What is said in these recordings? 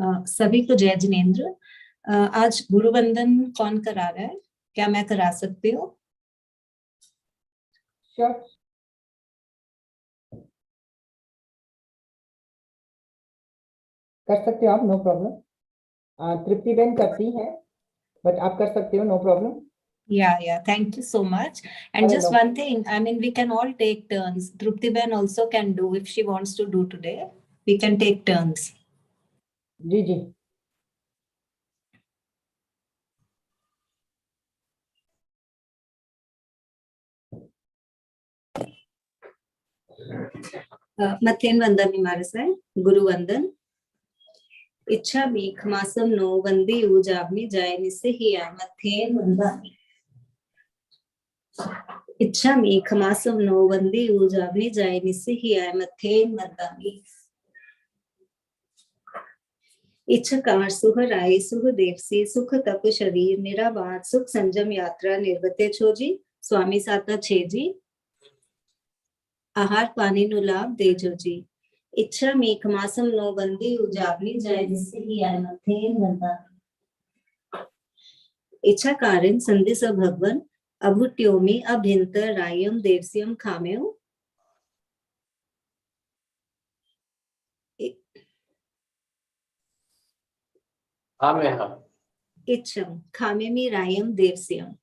सभी को जय जिनेंद्र। आज गुरु वंदन कौन करा रहा है? क्या मैं करा सकती हूँ? Sure. कर सकते हो आप, नो प्रॉब्लम। तृप्ति बहन करती है, बट आप कर सकते हो, no problem. Yeah, thank you so much. And just no. one thing, I mean, we can all take turns. Trupti Ben also can do if she wants to do today. We can take turns. जी जी। मथेन वंदन निमारस है गुरु वंदन। इच्छा मीख मासम no वंदी ऊजाग्नि जाय निसे हिया मथेन वंदन। इच्छा मीख मासम no वंदी ऊजाग्नि जाय निसे हिया मथेन वंदन। इच्छकार सुख राय सुख देवसी सुख तप शरीर निराबाद सुख संजम यात्रा निर्वते छोजी स्वामी साता छेजी आहार पानी नु लाभ देजो जी। इच्छा मीख मासम नो बंदी उजागनी जाय जिससे ही आय मथेन वंदा। इच्छा कारण संधि स भगवन अभुट्योमी अभिंतर रायम देवस्यम खामेव। इच्छम खामेमी रायम देवस्यम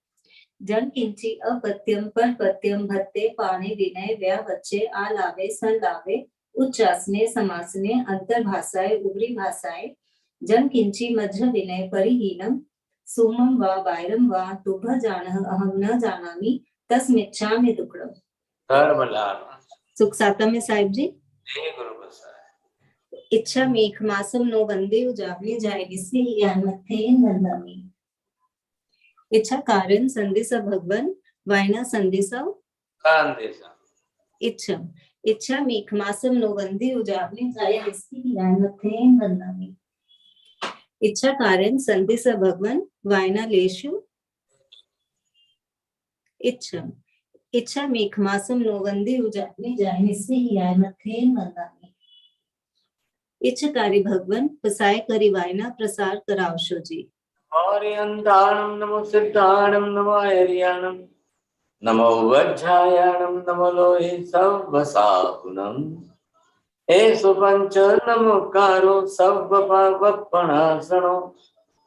जन किंची अपत्यम पर पत्यम भत्ते पाने विनय व्यावच्चे आलावे संलावे उच्चासने समासने अंतर्भाषाए उग्री भाषाए जन किंची मध्य विनय परिहीनम सुमम वा बायरम वा तुभ जानह अहम न जानामि तस्मिच्छामि दुक्कडम। सुख सातम में साहिब जी। इच्छा मीख मासम नो वंदे उजावनी जाय जिससे यानथेन वंदामि। इच्छा कारण संधि स भगवन वायना संधि स इच्छम इच्छा मीख मासम नो वंदी उजावनी जाय जिससे यानथेन वंदामि। इच्छा कारण संधि स भगवन वायना लेशु इच्छम इच्छा मीख मासम नो वंदी उजावनी जाय जिससे यानथेन वंदामि। इच्छकारी भगवन पसाय करी वायना प्रसार करावशो जी। और्यन्ताणं नमो सिद्धाणं नमो ऐर्याणं नमो वज्रायाणं नमो लोहे सव्वसाहुनं एषु पञ्च नमोकारो सव्वपावपणासनो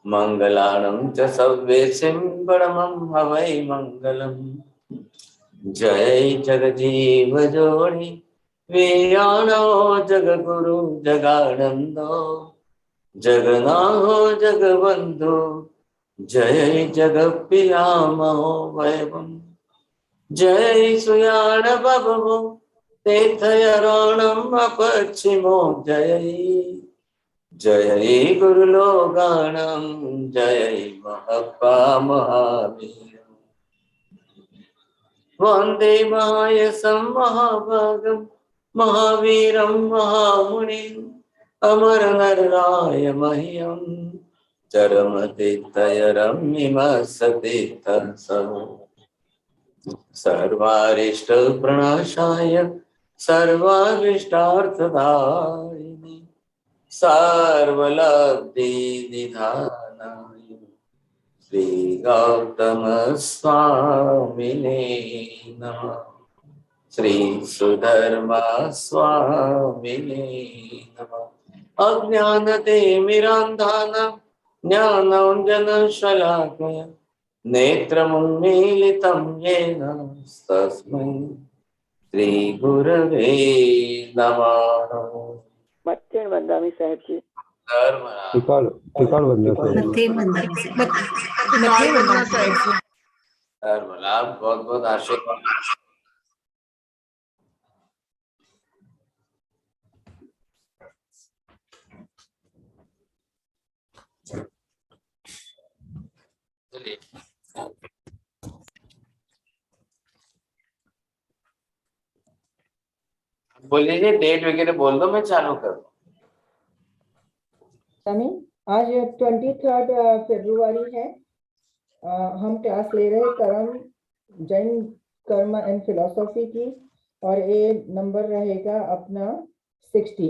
मङ्गलानं च सव्वेसिं परमं हवै मङ्गलम्। जय जगजीव जोनि वीराणो जगगुरु जगानन्दो जगन्नाथो जगबंधु जय जगत्पितामहो वैभव जय सुयान बभवो तीर्थयारणम् अपक्षिमो जय गुरुलोकानं जय महप्पा महावीर वन्दे मायसं महाभागं महावीरं महामुनिम् अमर नराय मह्यम चरमतीर्थयरम्यमसतीर्थं सर्वारिष्ट प्रणाशाय सर्वाभीष्टार्थदायिने सर्वलब्धि निधानाय श्री गौतम स्वामिने नमः। श्री सुधर्मा स्वामिने नमः। अज्ञानतिमिरान्धानां ज्ञानाञ्जनशलाकया नेत्रमुन्मीलितं येन तस्मै श्रीगुरवे नमः। मत्तेन वंदामि साहिब जी। मथेन वंदन साहिब जी। बहुत बहुत आशीर्वाद। बोलिए डेट वगैरह बोल दो, मैं चालू कर दूं। आज 23 फरवरी है। हम क्लास ले रहे कर्म जैन कर्म एंड फिलोसॉफी की, और ये नंबर रहेगा अपना 60।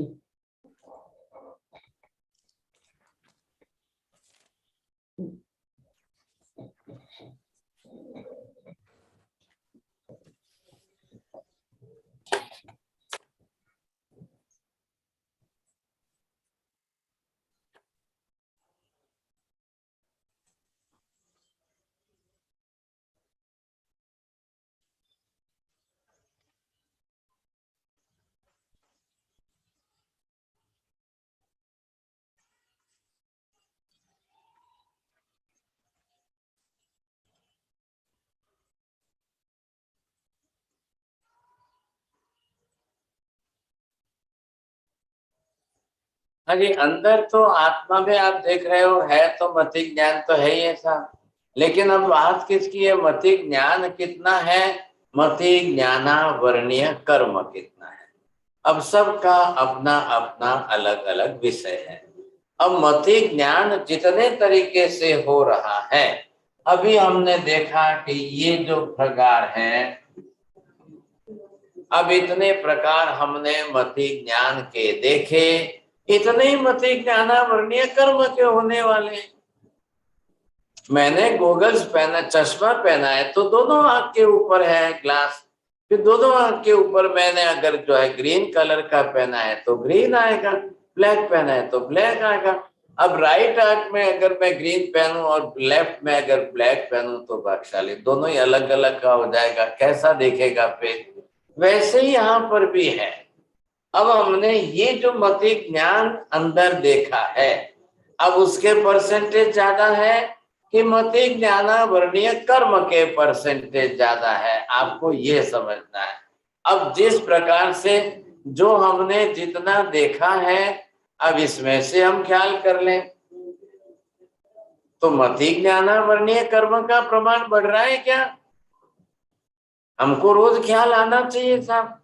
अरे अंदर तो आत्मा में आप देख रहे हो है तो मति ज्ञान तो है ही ऐसा, लेकिन अब बात किसकी है? मति ज्ञान कितना है, मति ज्ञानावरणीय कर्म कितना है। अब सबका अपना अपना अलग अलग विषय है। अब मति ज्ञान जितने तरीके से हो रहा है, अभी हमने देखा कि ये जो प्रकार है, अब इतने प्रकार हमने मति ज्ञान के देखे, इतने ही मति ज्ञानावरणीय कर्म के होने वाले। मैंने गोगल्स पहना, चश्मा पहना है तो दोनों आंख के ऊपर है ग्लास, फिर दोनों आंख के ऊपर मैंने अगर जो है ग्रीन कलर का पहना है तो ग्रीन आएगा, ब्लैक पहना है तो ब्लैक आएगा। अब राइट आंख में अगर मैं ग्रीन पहनूं और लेफ्ट में अगर ब्लैक पहनूं तो भाग्यशाली, दोनों ही अलग अलग का हो जाएगा, कैसा दिखेगा फिर? वैसे ही यहाँ पर भी है। अब हमने ये जो मति ज्ञान अंदर देखा है, अब उसके परसेंटेज ज्यादा है कि मति ज्ञानावरणीय कर्म के परसेंटेज ज्यादा है, आपको ये समझना है। अब जिस प्रकार से जो हमने जितना देखा है, अब इसमें से हम ख्याल कर लें तो मति ज्ञानावरणीय कर्म का प्रमाण बढ़ रहा है क्या? हमको रोज ख्याल आना चाहिए साहब,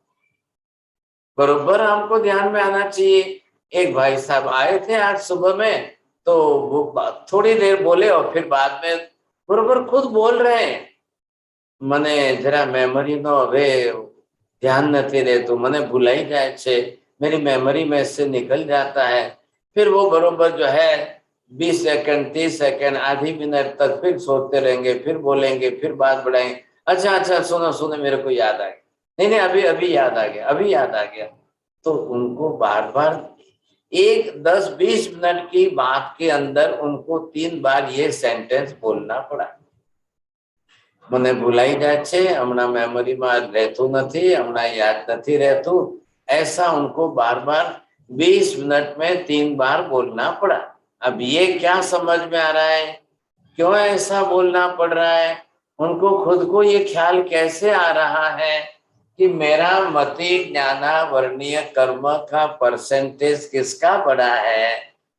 बरोबर हमको ध्यान में आना चाहिए। एक भाई साहब आए थे आज सुबह में, तो वो थोड़ी देर बोले और फिर बाद में बरोबर खुद बोल रहे हैं, મને જરા મેમરી નો હવે ध्यान નથી रहતું, મને भुलाई जाए छे, मेरी मेमोरी में से निकल जाता है। फिर वो बरोबर जो है 20 सेकंड 30 सेकंड आधी मिनट तक फिर सोचते रहेंगे, फिर बोलेंगे, फिर बात बढ़ाएंगे, अच्छा अच्छा सुनो सुनो मेरे को याद आ गया, नहीं नहीं अभी अभी याद आ गया, अभी याद आ गया। तो उनको बार बार 10-20 मिनट की बात के अंदर उनको 3 बार ये सेंटेंस बोलना पड़ा, મને ભૂલાઈ જાય છે, હમણાં મેમરીમાં રહેતું નથી, હમણાં याद નથી रहતું। ऐसा उनको बार बार 20 मिनट में 3 बार बोलना पड़ा। अब ये क्या समझ में आ रहा है, क्यों ऐसा बोलना पड़ रहा है? उनको खुद को ये ख्याल कैसे आ रहा है कि मेरा मति ज्ञानावरणीय कर्म का परसेंटेज किसका बड़ा है?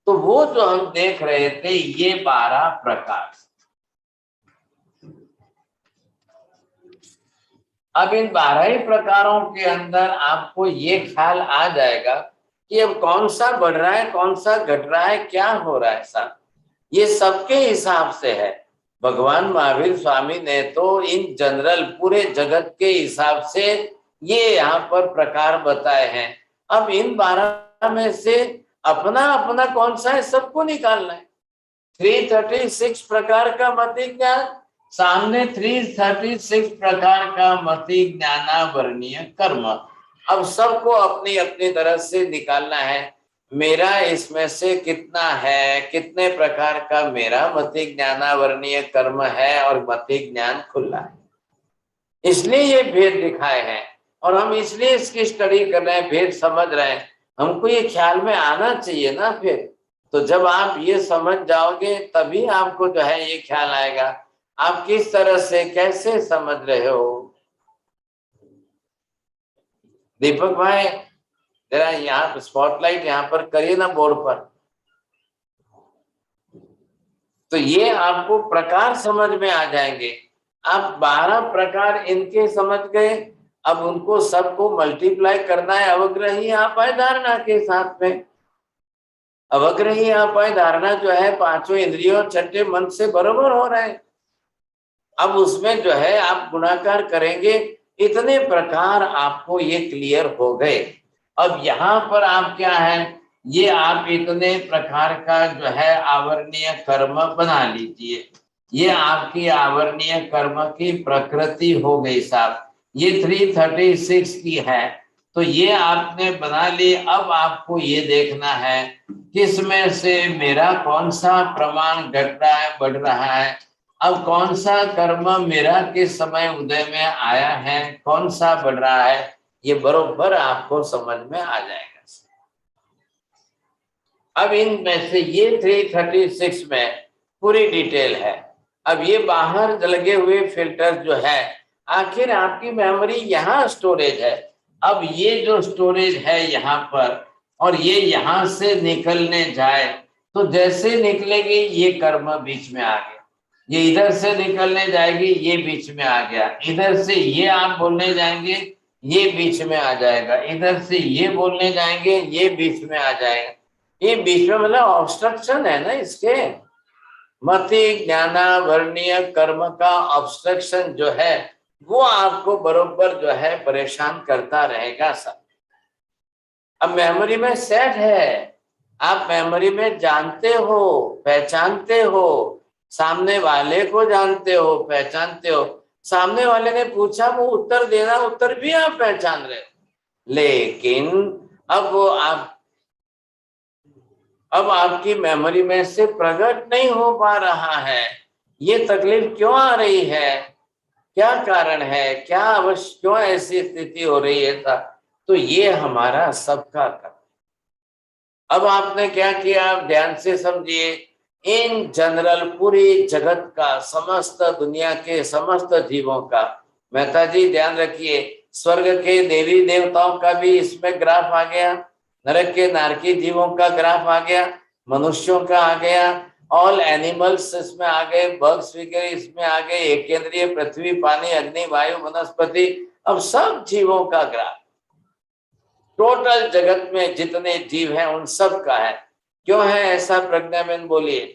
तो वो जो हम देख रहे थे ये 12 प्रकार। अब इन 12 ही प्रकारों के अंदर आपको ये ख्याल आ जाएगा कि अब कौन सा बढ़ रहा है, कौन सा घट रहा है, क्या हो रहा है साहब। ये सबके हिसाब से है। भगवान महावीर स्वामी ने तो इन जनरल पूरे जगत के हिसाब से ये यहाँ पर प्रकार बताए हैं। अब इन 12 में से अपना अपना कौन सा है सबको निकालना है। 336 प्रकार का मति ज्ञान, सामने 336 प्रकार का मति ज्ञानावरणीय कर्म। अब सबको अपनी अपनी तरह से निकालना है, मेरा इसमें से कितना है, कितने प्रकार का मेरा मति ज्ञानावरणीय कर्म है और मति ज्ञान खुला है। इसलिए ये भेद दिखाए हैं और हम इसलिए इसकी स्टडी कर रहे हैं, भेद समझ रहे हैं। हमको ये ख्याल में आना चाहिए ना फिर। तो जब आप ये समझ जाओगे तभी आपको जो है ये ख्याल आएगा। आप किस तरह से कैसे समझ रहे हो? दीपक भाई जरा यहाँ स्पॉटलाइट यहाँ पर करिए ना बोर्ड पर। तो ये आपको प्रकार समझ में आ जाएंगे। आप 12 प्रकार इनके समझ गए, अब उनको सबको मल्टीप्लाई करना है अवग्रही आपाय धारणा के साथ में। अवग्रही आपाय धारणा जो है 5 इंद्रियों 6 मन से बराबर हो रहे हैं। अब उसमें जो है आप गुणाकार करेंगे, इतने प्रकार आपको ये क्लियर हो गए। अब यहाँ पर आप क्या है, ये आप इतने प्रकार का जो है आवरणीय कर्म बना लीजिए। ये आपकी आवरणीय कर्म की प्रकृति हो गई साहब। ये 336 की है तो ये आपने बना ली। अब आपको ये देखना है किसमें से मेरा कौन सा प्रमाण घट रहा है, बढ़ रहा है। अब कौन सा कर्म मेरा किस समय उदय में आया है, कौन सा बढ़ रहा है, ये बरोबर आपको समझ में आ जाएगा। अब इनमें से ये 336 में पूरी डिटेल है। अब ये बाहर लगे हुए फिल्टर जो है, आखिर आपकी मेमोरी यहाँ स्टोरेज है। अब ये जो स्टोरेज है यहाँ पर और ये यहाँ से निकलने जाए तो जैसे निकलेगी ये कर्म बीच में आ गया, ये इधर से निकलने जाएगी ये बीच में आ गया, इधर से ये आप बोलने जाएंगे ये बीच में आ जाएगा, इधर से ये बोलने जाएंगे ये बीच में आ जाएगा। ये बीच में मतलब ऑब्स्ट्रक्शन है ना इसके। मति ज्ञानावरणीय कर्म का ऑब्स्ट्रक्शन जो है वो आपको बरोबर जो है परेशान करता रहेगा सब। अब मेमोरी में सेट है, आप मेमोरी में जानते हो, पहचानते हो, सामने वाले को जानते हो, पहचानते हो, सामने वाले ने पूछा वो उत्तर देना, उत्तर भी आप पहचान रहे हो। लेकिन अब आपकी मेमोरी में से प्रकट नहीं हो पा रहा है। ये तकलीफ क्यों आ रही है, क्या कारण है, क्या अवश्य क्यों ऐसी स्थिति हो रही है था? तो ये हमारा सबका कर्म। अब आपने क्या किया, आप ध्यान से समझिए। इन जनरल पूरी जगत का, समस्त दुनिया के समस्त जीवों का, मेहता जी ध्यान रखिए, स्वर्ग के देवी देवताओं का भी इसमें ग्राफ आ गया, नरक के नारकी जीवों का ग्राफ आ गया, मनुष्यों का आ गया, ऑल एनिमल्स इसमें आ गए, बग्स वगैरह इसमें आ गए, एक केंद्रीय पृथ्वी, पानी, अग्नि, वायु, वनस्पति, अब सब जीवों का ग्राफ, टोटल जगत में जितने जीव हैं उन सब का है। क्यों है ऐसा, प्रज्ञा बहन बोलिए।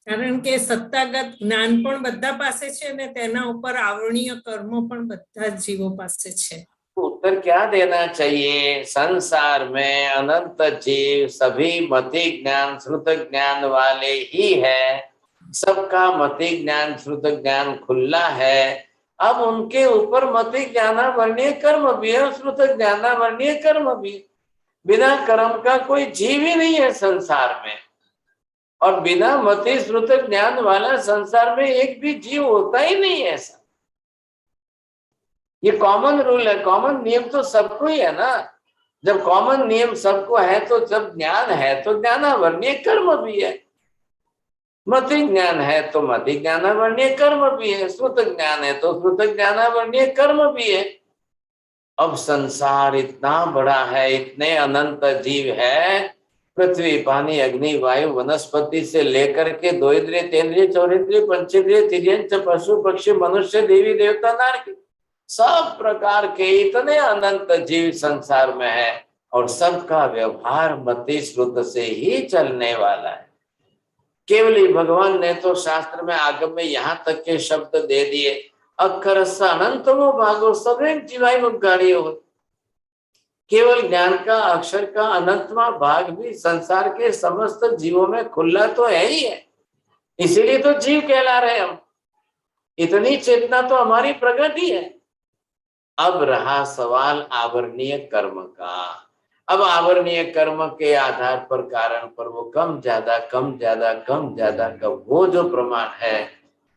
કારણ કે સત્તાગત જ્ઞાન પણ બધા પાસે છે ને તેના ઉપર આવરણીય કર્મો પણ બધા જ જીવો પાસે છે। उत्तर क्या देना चाहिए, संसार में अनंत जीव सभी मति ज्ञान श्रुत ज्ञान वाले ही है, सबका मति ज्ञान श्रुत ज्ञान खुला है। अब उनके ऊपर मति ज्ञानावरणीय कर्म भी है, श्रुत ज्ञानावरणीय कर्म भी। बिना कर्म का कोई जीव ही नहीं है संसार में, और बिना मति श्रुत ज्ञान वाला संसार में एक भी जीव होता ही नहीं है। ऐसा ये कॉमन रूल है, कॉमन नियम तो सबको ही है ना। जब कॉमन नियम सबको है तो जब ज्ञान है तो ज्ञानावरणीय कर्म भी है, मति ज्ञान है तो मति ज्ञानावरणीय कर्म भी है, श्रुत ज्ञान है तो श्रुत ज्ञानावरणीय कर्म भी है। अब संसार इतना बड़ा है, इतने अनंत जीव है, पृथ्वी, पानी, अग्नि, वायु, वनस्पति से लेकर के दो इंद्रिय, तेंद्रिय, चौरिंद्रिय, पंचेंद्रिय, तिर्यंच, पशु पक्षी, मनुष्य, देवी देवता, नारकी, सब प्रकार के इतने अनंत जीव संसार में है, और सबका व्यवहार मति श्रुत से ही चलने वाला है। केवल ही भगवान ने तो शास्त्र में आगम में यहाँ तक के शब्द दे दिए, अक्षर अनंतमो भागो सदैव जीवाय मुक्कारियो। केवल ज्ञान का, अक्षर का अनंतमा भाग भी संसार के समस्त जीवों में खुला तो है ही है, इसीलिए तो जीव कहला रहे हम। इतनी चेतना तो हमारी प्रगति ही है। अब रहा सवाल आवरणीय कर्म का। अब आवरणीय कर्म के आधार पर, कारण पर वो कम ज्यादा कम ज्यादा कम ज्यादा का वो जो प्रमाण है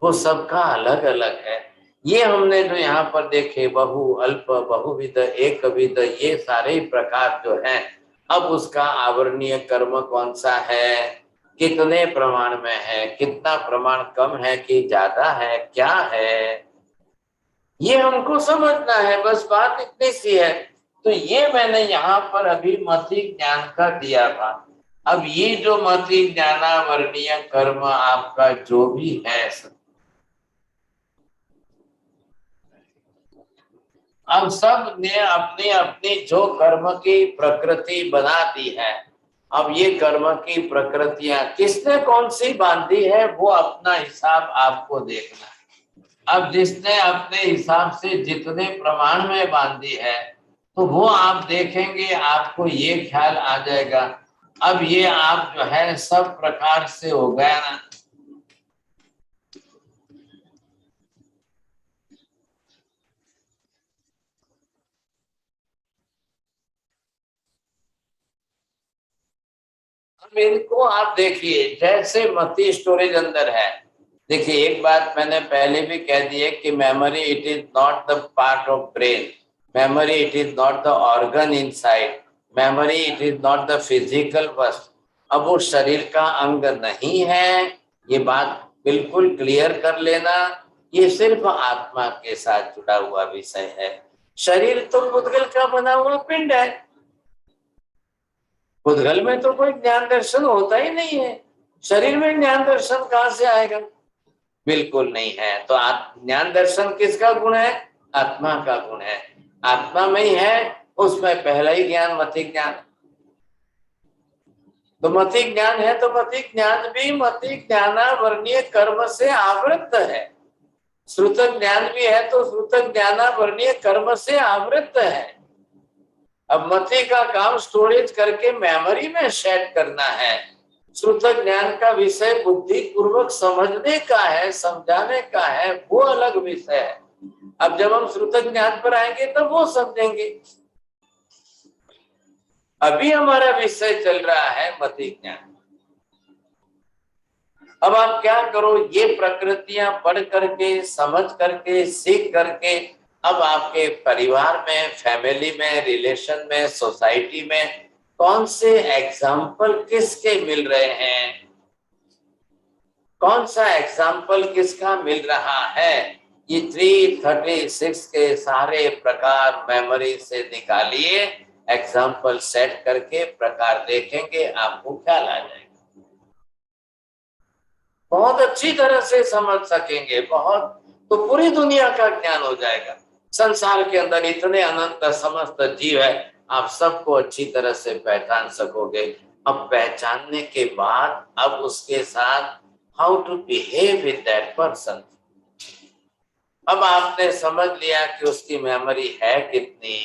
वो सबका अलग अलग है। ये हमने जो यहाँ पर देखे, बहु, अल्प, बहुविध, एकविध, ये सारे प्रकार जो हैं, अब उसका आवरणीय कर्म कौन सा है, कितने प्रमाण में है, कितना प्रमाण कम है कि ज्यादा है, क्या है, ये हमको समझना है। बस बात इतनी सी है। तो ये मैंने यहाँ पर अभी मति ज्ञान का दिया था। अब ये जो मति ज्ञानावरणीय कर्म आपका जो भी है, अब सब ने अपनी अपनी जो कर्म की प्रकृति बना दी है। अब ये कर्म की प्रकृतियां किसने कौन सी बांधी है वो अपना हिसाब आपको देखना है। अब जिसने अपने हिसाब से जितने प्रमाण में बांधी है तो वो आप देखेंगे, आपको ये ख्याल आ जाएगा, अब ये आप जो है सब प्रकार से हो गया ना। अब इनको आप देखिए, जैसे मति स्टोरेज अंदर है। देखिए एक बात मैंने पहले भी कह दी है कि memory it is not the part of brain, memory it is not the organ inside, memory it is not the physical वस्तु। अब वो शरीर का अंग नहीं है, ये बात बिल्कुल क्लियर कर लेना। ये सिर्फ आत्मा के साथ जुड़ा हुआ विषय है। शरीर तो पुद्गल का बना हुआ पिंड है, पुद्गल में तो कोई ज्ञान दर्शन होता ही नहीं है, शरीर में ज्ञान दर्शन कहां से आएगा? बिल्कुल नहीं है। तो ज्ञान दर्शन किसका गुण है? आत्मा का गुण है। आत्मा में ही है, उसमें पहला ही ज्ञान मति ज्ञान। तो मति ज्ञान है तो मति ज्ञान भी मति ज्ञानावरणीय कर्म से आवृत है। श्रुत ज्ञान भी है तो श्रुत ज्ञानावरणीय कर्म से आवृत है। अब मति का काम स्टोरेज करके मेमोरी में सेट करना है। श्रुत ज्ञान का विषय बुद्धि पूर्वक समझने का है, समझाने का है, वो अलग विषय है। अब जब हम श्रुत ज्ञान पर आएंगे तब वो समझेंगे। अभी हमारा विषय चल रहा है मति ज्ञान। अब आप क्या करो, ये प्रकृतियां पढ़ करके, समझ करके, सीख करके अब आपके परिवार में, फैमिली में, रिलेशन में, सोसाइटी में कौन से एग्जाम्पल किसके मिल रहे हैं, कौन सा एग्जाम्पल किसका मिल रहा है, ये 336 के सारे प्रकार मेमोरी से निकालिए, एग्जाम्पल सेट करके प्रकार देखेंगे, आपको ख्याल आ जाएगा। बहुत अच्छी तरह से समझ सकेंगे, बहुत, तो पूरी दुनिया का ज्ञान हो जाएगा। संसार के अंदर इतने अनंत समस्त जीव है, आप सबको अच्छी तरह से पहचान सकोगे। अब पहचानने के बाद अब उसके साथ how to behave with that person. अब आपने समझ लिया कि उसकी मेमोरी है कितनी,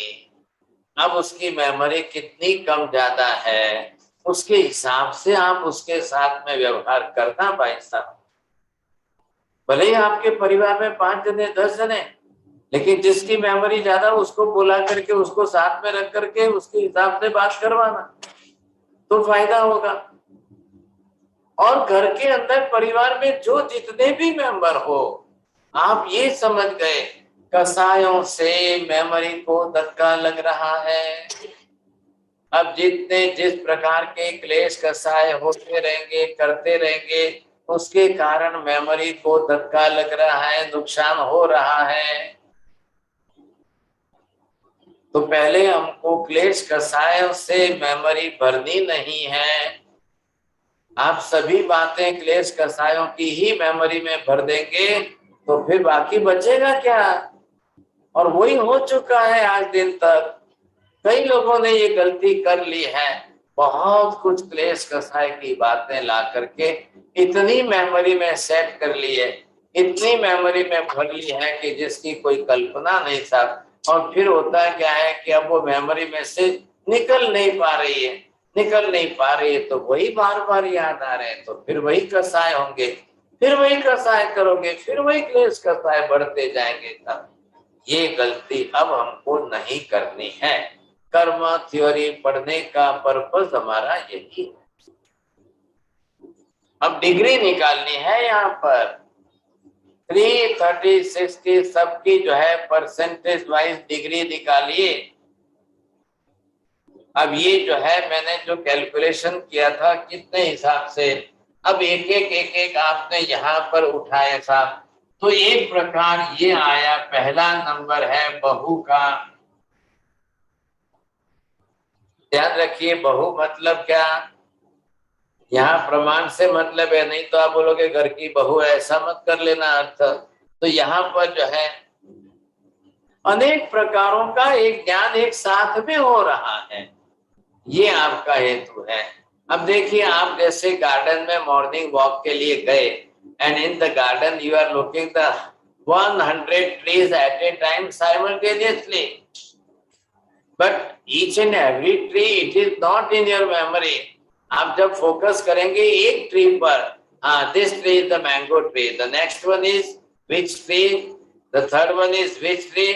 अब उसकी मेमोरी कितनी कम ज्यादा है, उसके हिसाब से आप उसके साथ में व्यवहार करना भाई साहब। भले ही आपके परिवार में 5 जने 10 जने, लेकिन जिसकी मेमोरी ज्यादा उसको बुला करके, उसको साथ में रख करके उसके हिसाब से बात करवाना तो फायदा होगा। और घर के अंदर परिवार में जो जितने भी मेंबर हो, आप ये समझ गए कसायों से मेमोरी को धक्का लग रहा है। अब जितने जिस प्रकार के क्लेश कसाय होते रहेंगे, करते रहेंगे, उसके कारण मेमोरी को धक्का लग रहा है, नुकसान हो रहा है। तो पहले हमको क्लेश कसायों से मेमोरी भरनी नहीं है। आप सभी बातें क्लेश कसायों की ही मेमोरी में भर देंगे तो फिर बाकी बचेगा क्या? और वही हो चुका है आज दिन तक। कई लोगों ने ये गलती कर ली है, बहुत कुछ क्लेश कसाय की बातें ला करके इतनी मेमोरी में सेट कर ली है, इतनी मेमोरी में भर ली है कि जिसकी कोई कल्पना नहीं था। और फिर होता है क्या है कि अब वो मेमोरी में से निकल नहीं पा रही है, निकल नहीं पा रही है, तो वही बार बार याद आ रहे हैं, तो फिर वही कसाय होंगे, फिर वही कसाय करोगे, फिर वही क्लेश कसाय बढ़ते जाएंगे। तब ये गलती अब हमको नहीं करनी है। कर्म थ्योरी पढ़ने का पर्पस हमारा यही है। अब डिग्री निकालनी है यहाँ पर 336 की सबकी जो है परसेंटेज वाइज डिग्री निकालिए। अब ये जो है मैंने जो कैलकुलेशन किया था कितने हिसाब से, अब एक एक आपने यहाँ पर उठाया था, तो एक प्रकार ये आया। पहला नंबर है बहू का। ध्यान रखिए, बहू मतलब क्या, यहाँ प्रमाण से मतलब है, नहीं तो आप बोलोगे घर की बहू है, ऐसा मत कर लेना अर्थ। तो यहाँ पर जो है अनेक प्रकारों का एक ज्ञान एक साथ में हो रहा है, ये आपका हेतु है। अब देखिए, आप जैसे गार्डन में मॉर्निंग वॉक के लिए गए and in the garden you are looking the 100 trees at a time simultaneously, but each and every tree it is not in your memory. आप जब फोकस करेंगे एक ट्री पर, this tree is the mango tree, the next one is which tree, the third one is which tree.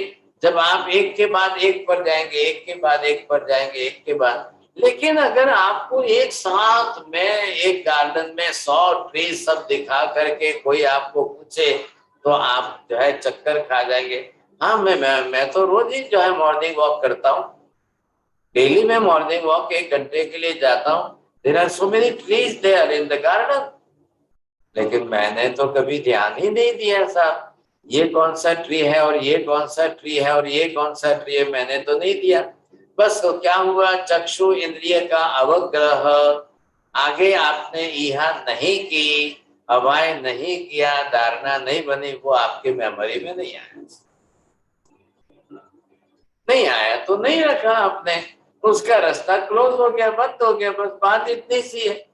जब आप एक के बाद एक पर जाएंगे, एक के बाद एक पर जाएंगे, एक के बाद, लेकिन अगर आपको एक साथ में एक गार्डन में 100 ट्री सब दिखा करके कोई आपको पूछे तो आप जो है चक्कर खा जाएंगे। हाँ, मैं तो रोज ही जो है मॉर्निंग वॉक करता हूँ, डेली में मॉर्निंग वॉक 1 घंटे के लिए जाता हूँ। There are so many trees there in the garden, लेकिन मैंने तो कभी ध्यान ही नहीं दिया साहब। ये कौन सा ट्री है और ये कौन सा ट्री है और ये कौन सा ट्री है, मैंने तो नहीं दिया। बस तो क्या हुआ, चक्षु इंद्रिय का अवग्रह, आगे आपने इहा नहीं की, हवाएं नहीं किया, धारणा नहीं बनी, वो आपके मेमोरी में नहीं आया। नहीं आया तो नहीं रखा आपने, उसका रास्ता क्लोज हो गया, बंद हो गया, बस बात इतनी सी है।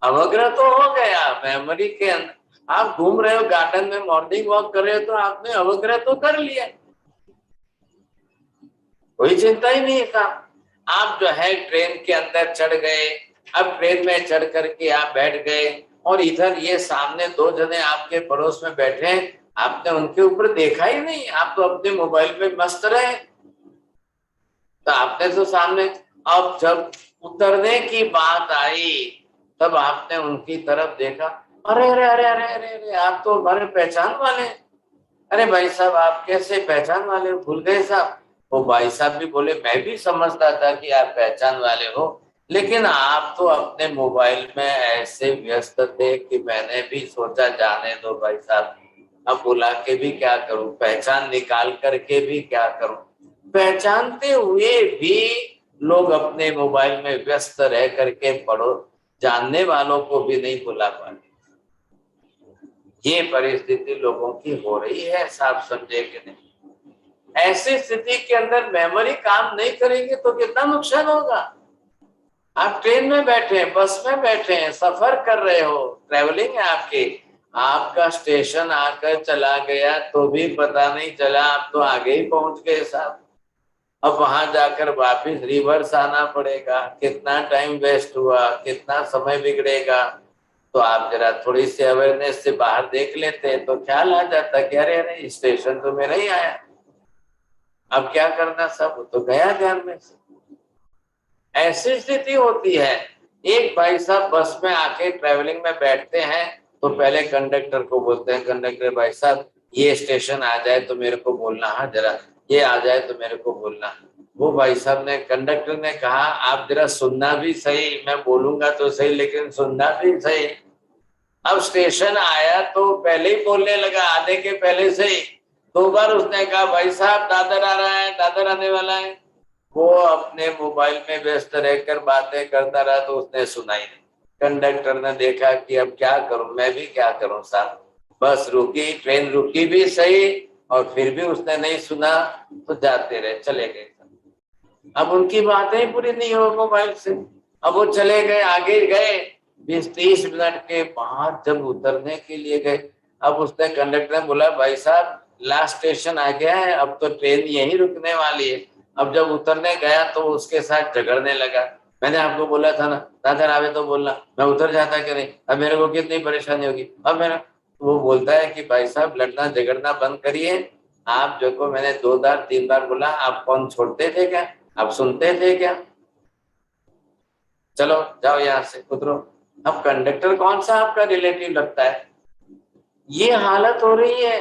अवग्रह तो हो गया मेमोरी के अंदर। आप घूम रहे हो गार्डन में, मॉर्निंग वॉक कर रहे हो, तो आपने अवग्रह तो कर लिया, कोई चिंता ही नहीं था। आप जो है ट्रेन के अंदर चढ़ गए, अब ट्रेन में चढ़ करके आप बैठ गए, और इधर ये सामने दो जने आपके पड़ोस में बैठे हैं, आपने उनके ऊपर देखा ही नहीं, आप तो अपने मोबाइल पे मस्त रहे। तो आपने तो सामने, अब जब उतरने की बात आई तब आपने उनकी तरफ देखा, अरे अरे अरे अरे अरे अरे, आप तो हमारे पहचान वाले हैं। अरे भाई साहब, आप कैसे पहचान वाले हो, भूल गए साहब? वो भाई साहब भी बोले, मैं भी समझता था कि आप पहचान वाले हो, लेकिन आप तो अपने मोबाइल में ऐसे व्यस्त थे कि मैंने भी सोचा जाने दो भाई साहब, अब बुला के भी क्या करूं, पहचान निकाल करके भी क्या करूं। पहचानते हुए भी लोग अपने मोबाइल में व्यस्त रह करके पढ़ो, जानने वालों को भी नहीं बुला पाते। ये परिस्थिति लोगों की हो रही है, साफ समझे कि नहीं? ऐसी स्थिति के अंदर मेमोरी काम नहीं करेंगे तो कितना नुकसान होगा। आप ट्रेन में बैठे हैं, बस में बैठे हैं, सफर कर रहे हो, ट्रेवलिंग है आपकी, आपका स्टेशन आकर चला गया तो भी पता नहीं चला, आप तो आगे ही पहुंच गए साहब। अब वहां जाकर वापिस रिवर्स आना पड़ेगा, कितना टाइम वेस्ट हुआ, कितना समय बिगड़ेगा। तो आप जरा थोड़ी सी अवेयरनेस से बाहर देख लेते तो ख्याल आ जाता कि अरे अरे, स्टेशन तो मेरा ही आया, अब क्या करना, सब तो गया ध्यान में से। ऐसी स्थिति होती है। एक भाई साहब बस में आके ट्रेवलिंग में बैठते हैं तो पहले कंडक्टर को बोलते हैं, कंडक्टर भाई साहब ये स्टेशन आ जाए तो मेरे को बोलना, हाँ जरा ये आ जाए तो मेरे को बोलना। वो भाई साहब ने, कंडक्टर ने कहा, आप जरा सुनना भी सही, मैं बोलूंगा तो सही लेकिन सुनना भी सही। अब स्टेशन आया तो पहले ही बोलने लगा, आने के पहले से ही 2 बार उसने कहा, भाई साहब दादर आ रहा है, दादर आने वाला है। वो अपने मोबाइल में व्यस्त रहकर बातें करता रहा तो उसने सुना ही नहीं। कंडक्टर ने देखा कि अब क्या करूं, मैं भी क्या करूं साहब, बस रुकी, ट्रेन रुकी भी सही और फिर भी उसने नहीं सुना, तो जाते रहे, चले गए। अब उनकी बातें पूरी नहीं हो मोबाइल से। अब वो चले गए, आगे गए, 20-30 मिनट के बाद जब उतरने के लिए गए, अब उसने, कंडक्टर ने बोला, भाई साहब लास्ट स्टेशन आ गया है, अब तो ट्रेन यहीं रुकने वाली है। अब जब उतरने गया तो उसके साथ झगड़ने लगा, मैंने आपको बोला था ना दादर आवे तो बोलना, मैं उतर जाता कि नहीं, अब मेरे को कितनी परेशानी होगी, अब मेरा। वो बोलता है कि भाई साहब लड़ना झगड़ना बंद करिए, आप जो को मैंने 2 बार 3 बार बोला, आप कौन छोड़ते थे क्या, आप सुनते थे क्या, चलो जाओ यहाँ से उतरो। अब कंडक्टर कौन सा आपका रिलेटिव लगता है? ये हालत हो रही है।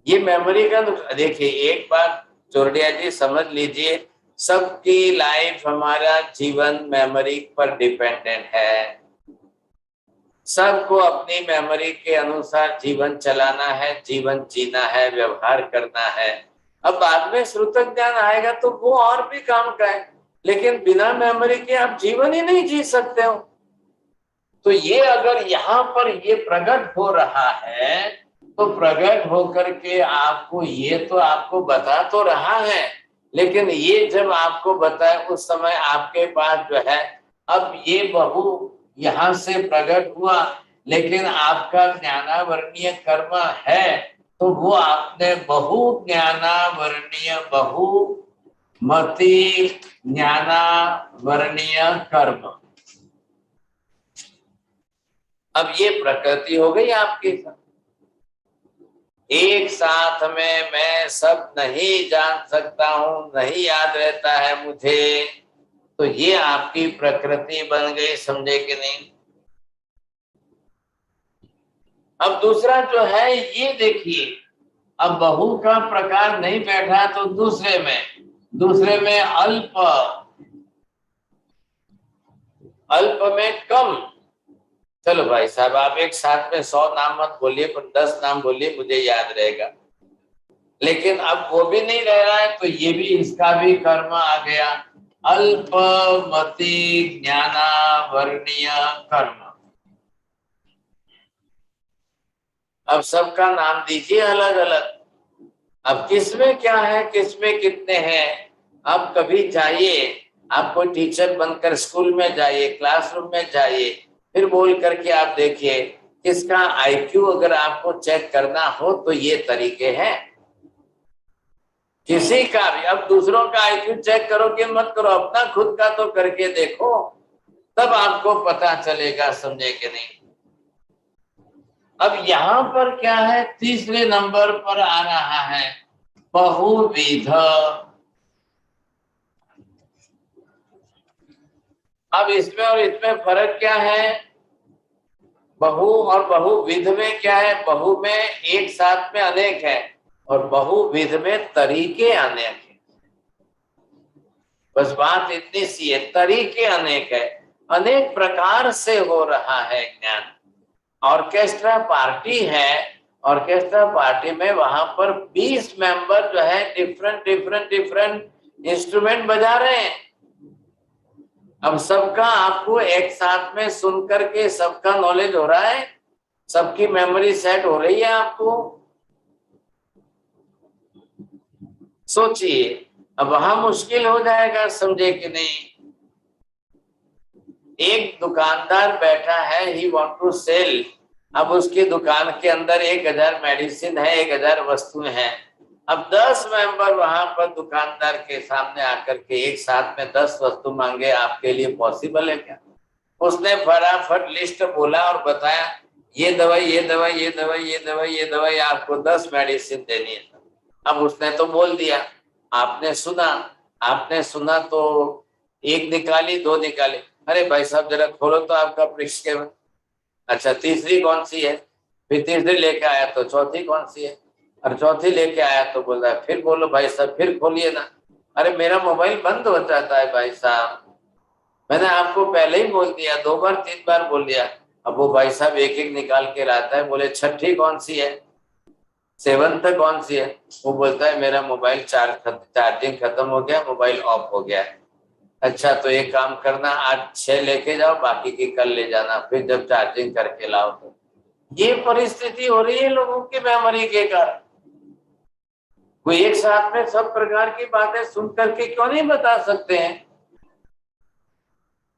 ये मेमोरी का देखिए, एक बात चोरडिया जी समझ लीजिए, सबकी लाइफ, हमारा जीवन मेमोरी पर डिपेंडेंट है। सबको अपनी मेमोरी के अनुसार जीवन चलाना है, जीवन जीना है, व्यवहार करना है। अब बाद में श्रुतक ज्ञान आएगा तो वो और भी काम का है, लेकिन बिना मेमोरी के आप जीवन ही नहीं जी सकते हो। तो ये अगर यहाँ पर ये प्रकट हो रहा है तो प्रकट होकर के आपको, ये तो आपको बता तो रहा है, लेकिन ये जब आपको बताए उस समय आपके पास जो है, अब ये बहु यहाँ से प्रकट हुआ, लेकिन आपका ज्ञानावरणीय कर्म है, तो वो आपने बहु ज्ञानावरणीय, बहुमति ज्ञानावरणीय कर्म, अब ये प्रकृति हो गई आपके साथ। एक साथ में मैं सब नहीं जान सकता हूं, नहीं याद रहता है मुझे, तो ये आपकी प्रकृति बन गई, समझे कि नहीं? अब दूसरा जो है ये देखिए, अब बहु का प्रकार नहीं बैठा तो दूसरे में अल्प में कम, चलो भाई साहब, आप एक साथ में 100 नाम मत बोलिए, पर 10 नाम बोलिए, मुझे याद रहेगा। लेकिन अब वो भी नहीं रह रहा है, तो ये भी, इसका भी कर्म आ गया, अल्पमति ज्ञानावर्णीय कर्म। अब सबका नाम दीजिए अलग अलग। अब किसमें क्या है, किसमें कितने हैं। आप कभी जाइए, आप कोई टीचर बनकर स्कूल में जाइए, क्लासरूम में जाइए, फिर बोल करके आप देखिए किसका आईक्यू अगर आपको चेक करना हो तो ये तरीके हैं। किसी का भी, अब दूसरों का आईक्यू चेक करोगे मत करो, अपना खुद का तो करके देखो, तब आपको पता चलेगा, समझे कि नहीं। अब यहाँ पर क्या है, तीसरे नंबर पर आ रहा है बहुविध। अब इसमें और इसमें फर्क क्या है, बहु और बहुविध में क्या है, बहु में एक साथ में अनेक है और बहुविध में तरीके अनेक है। बस बात इतनी सी है, तरीके अनेक है, अनेक प्रकार से हो रहा है ज्ञान। ऑर्केस्ट्रा पार्टी है, ऑर्केस्ट्रा पार्टी में वहां पर 20 मेंबर जो है डिफरेंट इंस्ट्रूमेंट बजा रहे हैं। अब सबका आपको एक साथ में सुन करके सबका नॉलेज हो रहा है, सबकी मेमोरी सेट हो रही है आपको। सोचिए, अब वहां मुश्किल हो जाएगा, समझे कि नहीं। एक दुकानदार बैठा है, ही वांट टू सेल। अब उसकी दुकान के अंदर 1000 मेडिसिन है, 1000 वस्तुएं हैं। अब 10 मेंबर वहां पर दुकानदार के सामने आकर के एक साथ में 10 वस्तु मांगे, आपके लिए पॉसिबल है क्या? उसने फटाफट लिस्ट बोला और बताया, ये दवाई, ये दवाई, ये दवाई, ये दवाई, ये दवाई, आपको 10 मेडिसिन देनी है। अब उसने तो बोल दिया, आपने सुना तो एक निकाली, 2 निकाली। अरे भाई साहब जरा खोलो तो आपका प्रिस्क्रिप्शन। अच्छा, तीसरी कौन सी है? फिर तीसरी लेके आया तो चौथी कौन सी है? और चौथी लेके आया तो बोल रहा है, फिर बोलो भाई साहब, फिर खोलिए ना। अरे मेरा मोबाइल बंद हो जाता है भाई साहब, मैंने आपको पहले ही बोल दिया, 2 बार 3 बार बोल दिया। अब वो भाई साहब एक एक निकाल के लाता है, बोले छठी कौन सी है, 7th कौन सी है? वो बोलता है मेरा मोबाइल चार्जिंग खत्म हो गया, मोबाइल ऑफ हो गया है। अच्छा, तो एक काम करना, आज 6 लेके जाओ, बाकी की कल ले जाना, फिर जब चार्जिंग करके लाओ। तो ये परिस्थिति हो रही है लोगों की मेमोरी के कारण। कोई एक साथ में सब प्रकार की बातें सुन करके क्यों नहीं बता सकते हैं?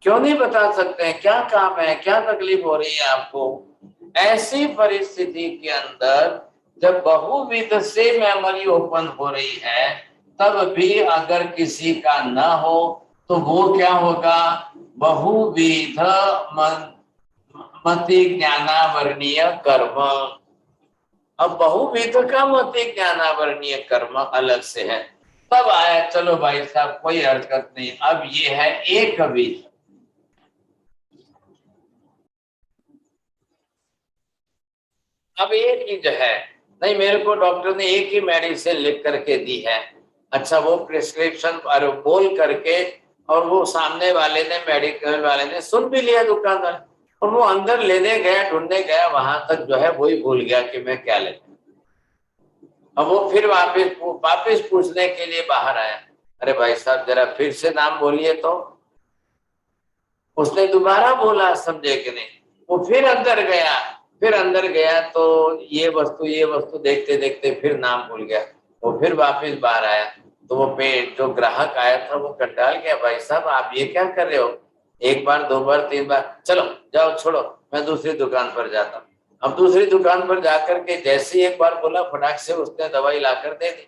क्यों नहीं बता सकते हैं? क्या काम है, क्या तकलीफ हो रही है आपको? ऐसी परिस्थिति के अंदर जब बहुविध से मेमोरी ओपन हो रही है, तब भी अगर किसी का ना हो तो वो क्या होगा, बहुविध मति ज्ञानावर्णीय कर्म। अब बहुविध का मति ज्ञानावर्णीय कर्म अलग से है। तब आया, चलो भाई साहब कोई हरकत नहीं, अब ये है एक विध। अब एक ही जो है, नहीं मेरे को डॉक्टर ने एक ही मेडिसिन लिख करके दी है। अच्छा, वो प्रिस्क्रिप्शन बोल करके, और वो सामने वाले ने, मेडिकल वाले ने सुन भी लिया दुकानदार, और वो अंदर लेने गया, ढूंढने गया, वहां तक जो है वही भूल गया कि मैं क्या लेता। अब वो फिर वापिस पूछने के लिए बाहर आया, अरे भाई साहब जरा फिर से नाम बोलिए तो। उसने दोबारा बोला, समझे कि नहीं। वो फिर अंदर गया तो ये वस्तु देखते देखते फिर नाम भूल गया। वो फिर वापस बाहर आया तो वो जो ग्राहक आया था वो कंटाल गया, भाई साहब आप ये क्या कर रहे हो, 1 बार 2 बार 3 बार, चलो जाओ छोड़ो, मैं दूसरी दुकान पर जाता हूँ। अब दूसरी दुकान पर जाकर के जैसे 1 बार बोला, फटाक से उसने दवाई लाकर दे दी।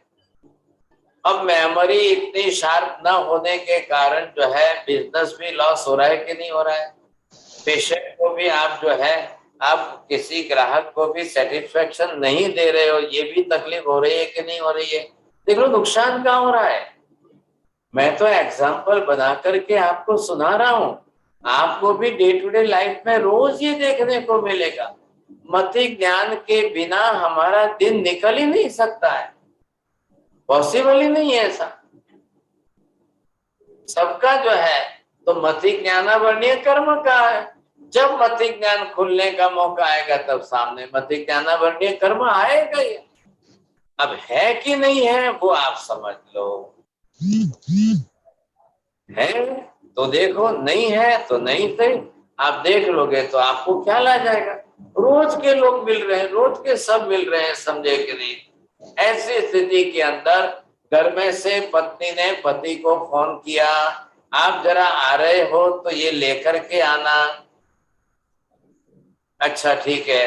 अब मेमोरी इतनी शार्प ना होने के कारण जो है बिजनेस भी लॉस हो रहा है कि नहीं हो रहा है? पेशेंट को भी आप जो है, आप किसी ग्राहक को भी सेटिस्फेक्शन नहीं दे रहे हो, ये भी तकलीफ हो रही है कि नहीं हो रही है? देख लो नुकसान कहाँ हो रहा है। मैं तो एग्जाम्पल बना करके आपको सुना रहा हूँ, आपको भी डे टू डे लाइफ में रोज ये देखने को मिलेगा। मति ज्ञान के बिना हमारा दिन निकल ही नहीं सकता है, पॉसिबल ही नहीं है ऐसा। सबका जो है तो मति ज्ञानावर्णीय कर्म का है। जब मति ज्ञान खुलने का मौका आएगा तब सामने मति ज्ञानावरणीय कर्म आएगा ही। अब है कि नहीं है वो आप समझ लो, है तो देखो, नहीं है तो नहीं सही। आप देख लोगे तो आपको ख्याल आ जाएगा। रोज के लोग मिल रहे हैं, रोज के सब मिल रहे हैं, समझे कि नहीं। ऐसी स्थिति के अंदर घर में से पत्नी ने पति को फोन किया, आप जरा आ रहे हो तो ये लेकर के आना। अच्छा ठीक है,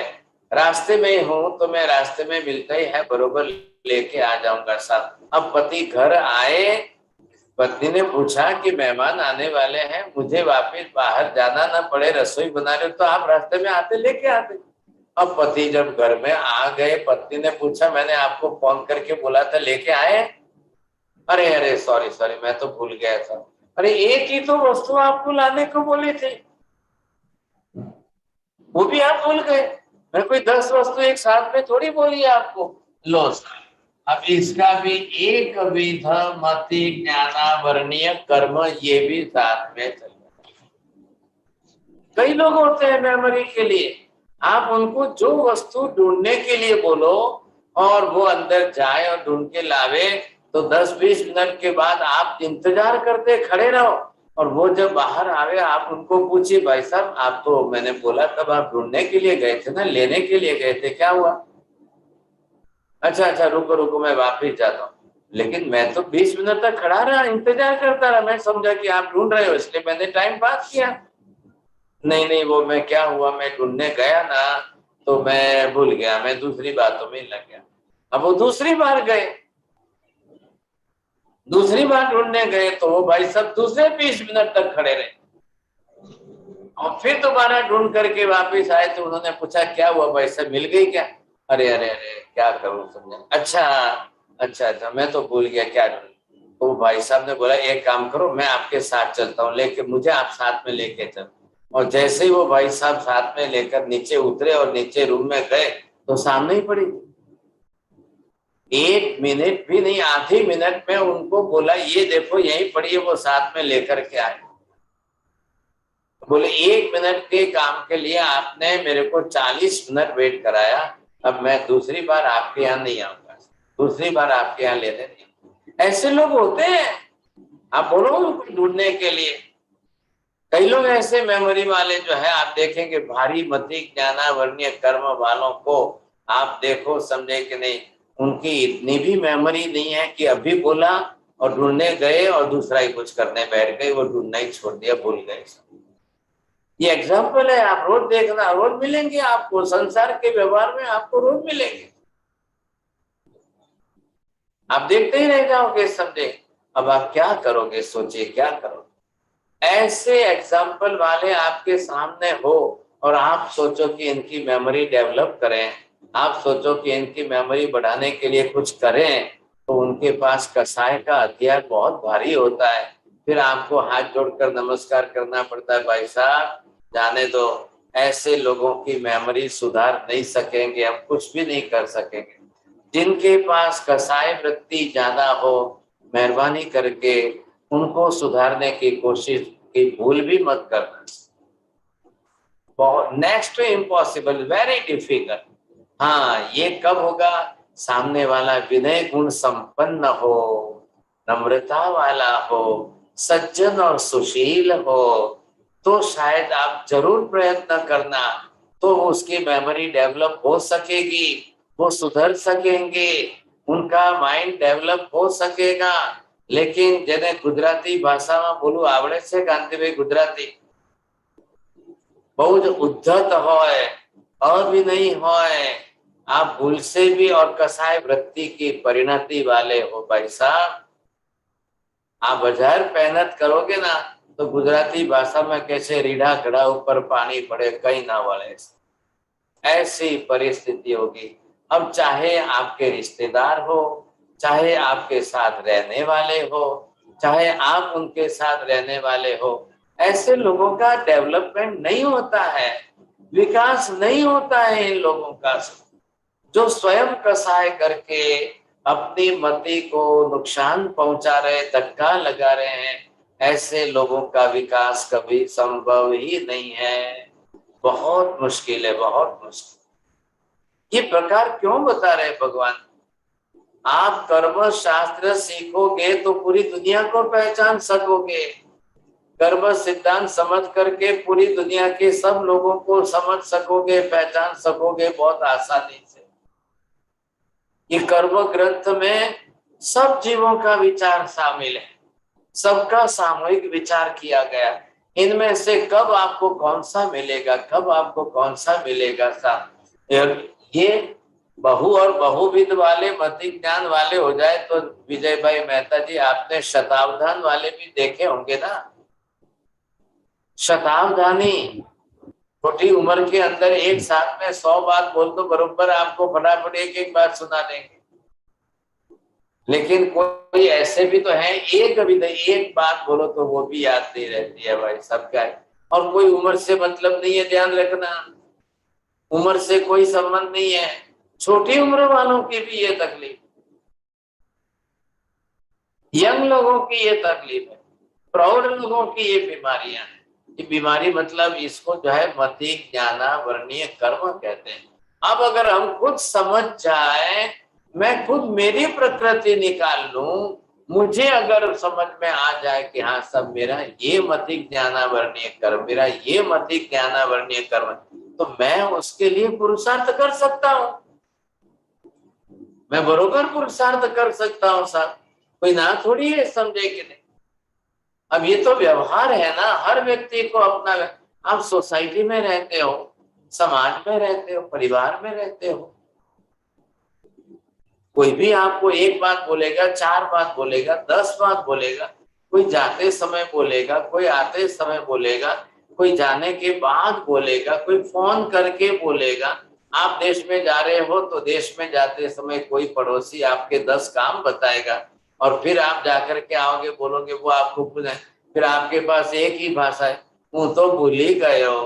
रास्ते में हूं तो मैं रास्ते में मिलता ही है, बरोबर लेके आ जाऊंगा साथ। अब पति घर आए, पत्नी ने पूछा कि मेहमान आने वाले हैं, मुझे वापस बाहर जाना ना पड़े, रसोई बना रहे हो तो आप रास्ते में आते लेके आते। अब पति जब घर में आ गए, पत्नी ने पूछा मैंने आपको फोन करके बोला था, लेके आए? अरे अरे सॉरी सॉरी, मैं तो भूल गया था। अरे एक ही तो वस्तु आपको लाने को बोली थी, वो भी आप भूल गए। मैं कोई 10 वस्तु एक साथ में थोड़ी बोली है आपको। लो अब इसका भी एक विध मति ज्ञानावरणीय कर्म, ये भी साथ में चल। कई लोग होते हैं मेमोरी के लिए, आप उनको जो वस्तु ढूंढने के लिए बोलो और वो अंदर जाए और ढूंढ के लावे, तो 10-20 मिनट के बाद आप इंतजार करते खड़े रहो, और वो जब बाहर आवे आप उनको पूछिए भाई साहब आप तो मैंने बोला तब आप ढूंढने के लिए गए थे ना, लेने के लिए गए थे, क्या हुआ? अच्छा अच्छा रुको रुको मैं वापिस जाता हूँ। लेकिन मैं तो 20 मिनट तक खड़ा रहा, इंतजार करता रहा, मैं समझा कि आप ढूंढ रहे हो इसलिए मैंने टाइम पास किया। नहीं नहीं, वो मैं क्या हुआ, मैं ढूंढने गया ना तो मैं भूल गया, मैं दूसरी बातों में लग गया। अब वो दूसरी बार गए, दूसरी बार ढूंढने गए तो वो भाई सब दूसरे 20 मिनट तक खड़े रहे, और फिर दोबारा ढूंढ करके वापस आए तो उन्होंने पूछा क्या हुआ भाई साहब, मिल गई क्या? अरे अरे अरे क्या करूं समझे, अच्छा अच्छा अच्छा मैं तो भूल गया क्या ढूंढ। तो भाई साहब ने बोला एक काम करो, मैं आपके साथ चलता हूँ, लेके मुझे आप साथ में लेके चलो। और जैसे ही वो भाई साहब साथ में लेकर नीचे उतरे और नीचे रूम में गए तो सामने ही पड़ी। 1 मिनट भी नहीं, आधी मिनट में उनको बोला ये देखो यही पड़ी है, वो साथ में लेकर के आए। बोले 1 मिनट के काम के लिए आपने मेरे को 40 मिनट वेट कराया, अब मैं दूसरी बार आपके यहाँ नहीं आऊंगा, दूसरी बार आपके यहाँ लेने नहीं। ऐसे लोग होते हैं, आप बोलो उनको ढूंढने के लिए। कई लोग ऐसे मेमोरी वाले जो है आप देखेंगे, भारी मति ज्ञानावरणीय कर्म वालों को आप देखो, समझे कि नहीं, उनकी इतनी भी मेमोरी नहीं है कि अभी बोला और ढूंढने गए और दूसरा ही कुछ करने बैठ गए, वो ढूंढना ही छोड़ दिया, भूल गए। ये एग्जाम्पल है, आप रोज देखना, रोज मिलेंगे आपको, संसार के व्यवहार में आपको रोज मिलेंगे, आप देखते ही रह जाओगे, समझे। अब आप क्या करोगे, सोचिए क्या करोगे। ऐसे एग्जाम्पल वाले आपके सामने हो और आप सोचो कि इनकी मेमोरी डेवलप करें, आप सोचो कि इनकी मेमोरी बढ़ाने के लिए कुछ करें, तो उनके पास कसाय का हथियार बहुत भारी होता है। फिर आपको हाथ जोड़कर नमस्कार करना पड़ता है, भाई साहब जाने दो, ऐसे लोगों की मेमोरी सुधार नहीं सकेंगे, हम कुछ भी नहीं कर सकेंगे। जिनके पास कसाय वृत्ति ज्यादा हो, मेहरबानी करके उनको सुधारने की कोशिश की भूल भी मत करना। बहुत next to impossible, very difficult. हाँ, ये कब होगा, सामने वाला विनय गुण संपन्न हो, नम्रता वाला हो, सज्जन और सुशील हो, तो शायद आप जरूर प्रयत्न करना, तो उसकी मेमोरी डेवलप हो सकेगी, वो सुधर सकेंगे, उनका माइंड डेवलप हो सकेगा। लेकिन जेने गुजराती भाषाમાં બોલવું આવડે છે કાંતિભાઈ, ગુજરાતી બહુ જ ઉદ્ધત હોય, અવિનયી હોય, आप भूल से भी और कसाय वृत्ति की परिणति वाले हो भाई साहब, आप 1000 मेहनत करोगे ना तो गुजराती भाषा में कैसे रीढ़ा घड़ा ऊपर पानी पड़े कहीं ना वळे, ऐसी परिस्थिति होगी। अब चाहे आपके रिश्तेदार हो, चाहे आपके साथ रहने वाले हो, चाहे आप उनके साथ रहने वाले हो, ऐसे लोगों का डेवलपमेंट नहीं होता है, विकास नहीं होता है इन लोगों का, जो स्वयं कसाय करके अपनी मति को नुकसान पहुंचा रहे, धक्का लगा रहे हैं। ऐसे लोगों का विकास कभी संभव ही नहीं है। बहुत मुश्किल है, बहुत मुश्किल। ये प्रकार क्यों बता रहे भगवान? आप कर्म शास्त्र सीखोगे तो पूरी दुनिया को पहचान सकोगे। कर्म सिद्धांत समझ करके पूरी दुनिया के सब लोगों को समझ सकोगे, पहचान सकोगे बहुत आसानी से। ये कर्म ग्रंथ में सब जीवों का विचार शामिल है, सबका सामूहिक विचार किया गया। इनमें से कब आपको कौन सा मिलेगा, कब आपको कौन सा मिलेगा ये बहु और बहुविध वाले मति ज्ञान वाले हो जाए तो विजय भाई मेहता जी, आपने शतावधान वाले भी देखे होंगे ना। शतावधानी छोटी उम्र के अंदर एक साथ में 100 बात बोल तो बरोबर आपको फटाफट एक एक बात सुना देंगे। लेकिन कोई ऐसे भी तो है, एक बात बोलो तो वो भी याद नहीं रहती है भाई सबका। और कोई उम्र से मतलब नहीं है, ध्यान रखना, उम्र से कोई संबंध नहीं है। छोटी उम्र वालों की भी ये तकलीफ, यंग लोगों की ये तकलीफ है, प्रौढ़ लोगों की ये बीमारियां हैं। ये बीमारी मतलब इसको जो है मति ज्ञाना वर्णीय कर्म कहते हैं। अब अगर हम खुद समझ जाए, मैं खुद मेरी प्रकृति निकाल लूं, मुझे अगर समझ में आ जाए कि हाँ सब मेरा ये मति ज्ञानावरणीय कर्म, मेरा ये मति ज्ञानावरणीय कर्म, तो मैं उसके लिए पुरुषार्थ कर सकता हूं। मैं बरोबर पुरुषार्थ कर सकता हूं साहब, कोई ना थोड़ी है समझे कि नहीं। अब ये तो व्यवहार है ना, हर व्यक्ति को अपना। आप सोसाइटी में रहते हो, समाज में रहते हो, परिवार में रहते हो, कोई भी आपको एक बात बोलेगा, 4 बात बोलेगा, 10 बात बोलेगा। कोई जाते समय बोलेगा, कोई आते समय बोलेगा, कोई जाने के बाद बोलेगा, कोई फोन करके बोलेगा। आप देश में जा रहे हो तो देश में जाते समय कोई पड़ोसी आपके 10 काम बताएगा, और फिर आप जाकर के आओगे, बोलोगे, वो आपको पूछे, फिर आपके पास एक ही भाषा है, हूँ तो भूली गयो,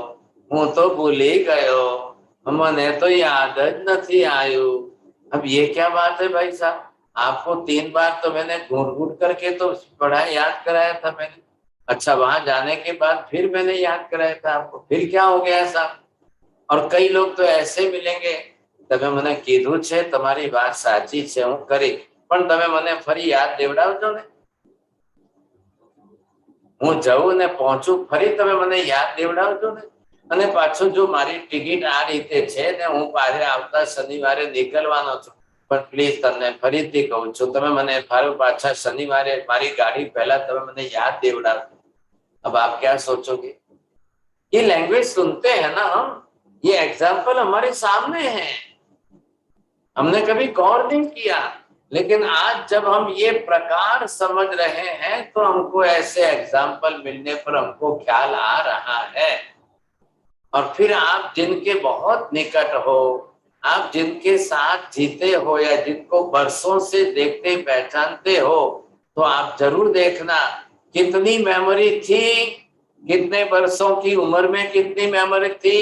हूँ तो भूली गयो, मने तो याद ज नहीं आयु। अब ये क्या बात है भाई साहब? आपको 3 बार तो मैंने घूट घूट करके तो पढ़ा याद कराया था मैंने। अच्छा, वहां जाने के बाद फिर मैंने याद कराया था आपको, फिर क्या हो गया साहब? और कई लोग तो ऐसे मिलेंगे, तबे मैंने कीधुं छे तुम्हारी बात साची छे, हूँ करी, पण तमे मने फरी याद देवडावजो ने। હું જઉં ને પહોંચું, ફરી તમે મને યાદ દેવડાવજો ને। અને પાછું જો મારી ટિકિટ આ રીતે છે ને હું પાછે આવતા શનિવારે નીકળવાનો છું, પણ પ્લીઝ તમને ફરીથી કહું છું, તમે મને પાછા શનિવારે મારી ગાડી પહેલા તમે મને याद देवડાવજો। अब आप क्या सोचोगे? ये लैंग्वेज सुनते हैं ना हम, ये एग्जाम्पल हमारे सामने है, हमने कभी गौर नहीं किया। लेकिन आज जब हम ये प्रकार समझ रहे हैं तो हमको ऐसे एग्जाम्पल मिलने पर हमको ख्याल आ रहा है। और फिर आप जिनके बहुत निकट हो, आप जिनके साथ जीते हो या जिनको बरसों से देखते पहचानते हो, तो आप जरूर देखना कितनी मेमोरी थी, कितने वर्षों की उम्र में कितनी मेमोरी थी,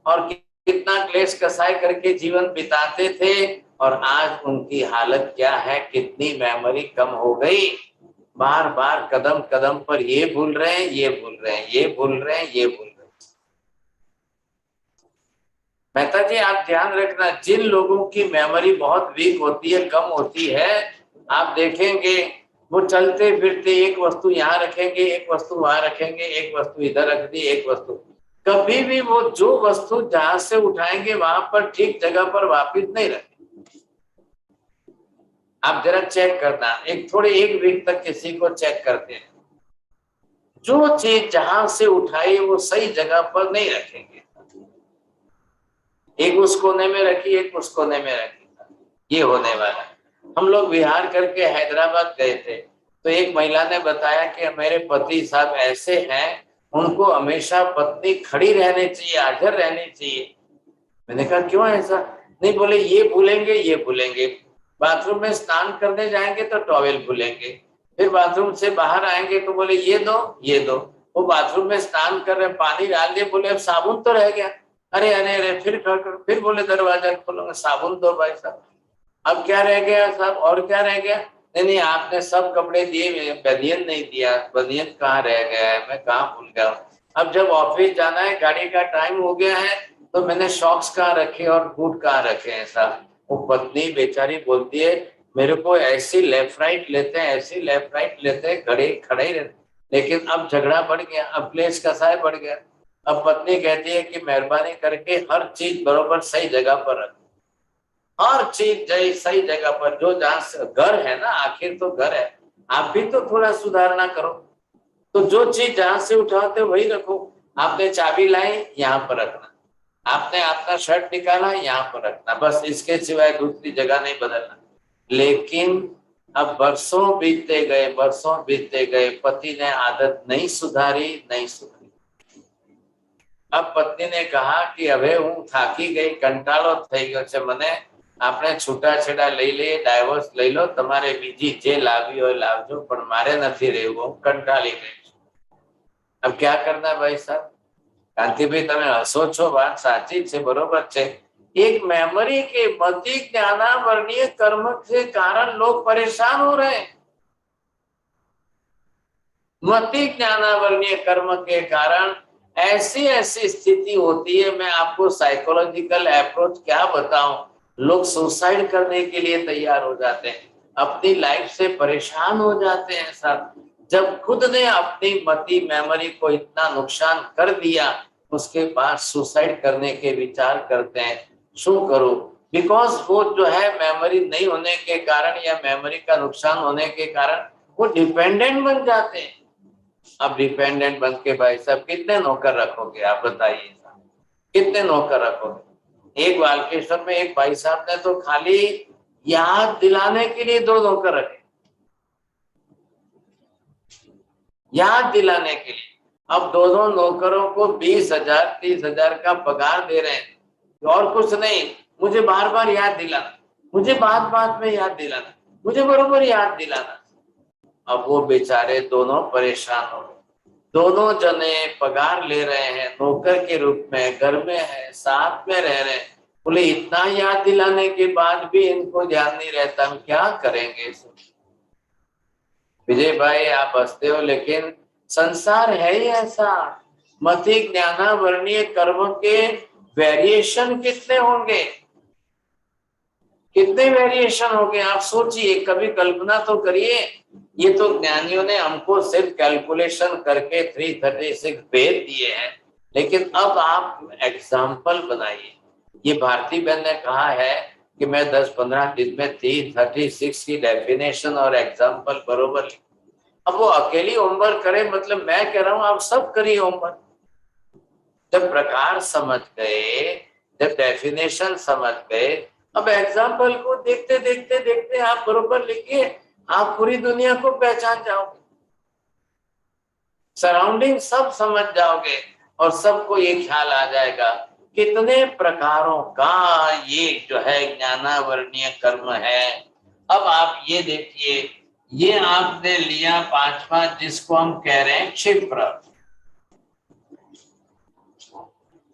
और कितना क्लेश कसाई करके जीवन बिताते थे, और आज उनकी हालत क्या है, कितनी मेमोरी कम हो गई। बार बार कदम कदम पर ये भूल रहे हैं, ये भूल रहे हैं, ये भूल रहे हैं, ये भूल रहे हैं। मेहता जी आप ध्यान रखना, जिन लोगों की मेमोरी बहुत वीक होती है, कम होती है, आप देखेंगे वो चलते फिरते एक वस्तु यहाँ रखेंगे, एक वस्तु वहां रखेंगे, एक वस्तु इधर रख दी, एक वस्तु, कभी भी वो जो वस्तु जहां से उठाएंगे वहां पर ठीक जगह पर वापिस नहीं रखेंगे। आप जरा चेक करना, एक वीक तक किसी को चेक करते हैं, जो चीज जहां से उठाई वो सही जगह पर नहीं रखेंगे, एक उस कोने में रखी, एक उस कोने में रखी, ये होने वाला है। हम लोग विहार करके हैदराबाद गए थे, तो एक महिला ने बताया कि मेरे पति साहब ऐसे हैं, उनको हमेशा पत्नी खड़ी रहनी चाहिए, हाजिर रहनी चाहिए। मैंने कहा क्यों ऐसा? नहीं, बोले ये भूलेंगे, ये भूलेंगे, बाथरूम में स्नान करने जाएंगे तो टॉवेल भूलेंगे, फिर बाथरूम से बाहर आएंगे तो बोले ये दो, ये दो। वो बाथरूम में स्नान कर रहे, पानी डाल दिए, बोले अब साबुन तो रह गया, अरे अरे अरे, फिर बोले दरवाजा खोलो, साबुन दो भाई साहब, अब क्या रह गया साहब, और क्या रह गया? नहीं, आपने सब कपड़े दिए, बनियन नहीं दिया, बनियन कहाँ रह गया है, मैं कहाँ भूल गया। अब जब ऑफिस जाना है, गाड़ी का टाइम हो गया है, तो मैंने शॉक्स कहाँ रखे और बूट कहाँ रखे हैं साहब। वो पत्नी बेचारी बोलती है, मेरे को ऐसी लेफ्ट राइट लेते हैं, ऐसी लेफ्ट राइट लेते हैं, खड़े ही रहते। लेकिन अब झगड़ा बढ़ गया, अब क्लेश कसाय बढ़ गया। अब पत्नी कहती है कि मेहरबानी करके हर चीज बरोबर सही जगह पर रख, हर चीज सही जगह पर। जो जहाँ से घर है ना, आखिर तो घर है, आप भी तो थोड़ा सुधारना करो। तो जो चीज जहां से उठाते वही रखो। आपने चाबी लाई, यहाँ पर रखना। आपने आपका शर्ट निकाला, यहाँ पर रखना। बस इसके सिवाय दूसरी जगह नहीं बदलना। लेकिन अब बरसों बीतते गए, बरसों बीतते गए, पति ने आदत नहीं सुधारी, नहीं सुधारी। अब पत्नी ने कहा कि હવે હું થાકી ગઈ, કંટાળો થઈ ગયો છે મને, આપણે છૂટાછેડા લઈ લઈએ, ડાયવોર્સ લઈ લો, તમારે બીજી જે લાવી હોય લાવજો, પણ મારે નથી રહેવું, હું કંટાળી ગઈ છું। अब क्या करना भाई साहब? कांतिभाई, તમે હસો છો, વાત સાચી છે, બરોબર છે। एक मेमोरी के मति ज्ञानावर्णीय कर्म के कारण लोग परेशान हो रहे हैं। मति ज्ञानावर्णीय कर्म के कारण ऐसी ऐसी स्थिति होती है, मैं आपको साइकोलॉजिकल अप्रोच क्या बताऊं, लोग सुसाइड करने के लिए तैयार हो जाते हैं, अपनी लाइफ से परेशान हो जाते हैं साहब। जब खुद ने अपनी मति मेमोरी को इतना नुकसान कर दिया, उसके बाद सुसाइड करने के विचार करते हैं। शू करूं? बिकॉज वो जो है मेमोरी नहीं होने के कारण या मेमोरी का नुकसान होने के कारण वो डिपेंडेंट बन जाते हैं। अब डिपेंडेंट बन के भाई साहब कितने नौकर रखोगे आप बताइए, कितने नौकर रखोगे? एक बालकेश्वर में एक भाई साहब ने तो खाली याद दिलाने के लिए 2 नौकर रखे, याद दिलाने के लिए। अब दोनों नौकरों को 20,000 30,000 का पगार दे रहे हैं, और कुछ नहीं, मुझे बार बार याद दिलाना, मुझे बात बात में याद दिलाना, मुझे बरोबर याद दिलाना। अब वो बेचारे दोनों परेशान हो गए। दोनों जने पगार ले रहे हैं, नौकर के रूप में घर में है, साथ में रह रहे हैं। बोले इतना याद दिलाने के बाद भी इनको ध्यान नहीं रहता, हम क्या करेंगे? विजय भाई आप हंसते हो, लेकिन संसार है ही ऐसा। मति ज्ञानावर्णीय कर्म के वेरिएशन कितने होंगे, कितने वेरिएशन होंगे आप सोचिए, कभी कल्पना तो करिए। ये तो ज्ञानियों ने हमको सिर्फ कैलकुलेशन करके 336 भेज दिए हैं, लेकिन अब आप एग्जाम्पल बनाइए। ये भारती बहन ने कहा है कि मैं 10-15 दिन में 336 की डेफिनेशन और एग्जाम्पल बरोबर। अब वो अकेली होमवर्क करे, मतलब मैं कह रहा हूं आप सब करिए होमवर्क। जब प्रकार समझ गए, जब डेफिनेशन समझ गए, अब एग्जाम्पल को देखते देखते देखते आप बरोबर लिखिए, आप पूरी दुनिया को पहचान जाओगे, सराउंडिंग सब समझ जाओगे, और सबको ये ख्याल आ जाएगा कितने प्रकारों का ये जो है ज्ञानावर्णीय कर्म है। अब आप ये देखिए, ये आपने लिया 5वां, जिसको हम कह रहे हैं क्षिप्र।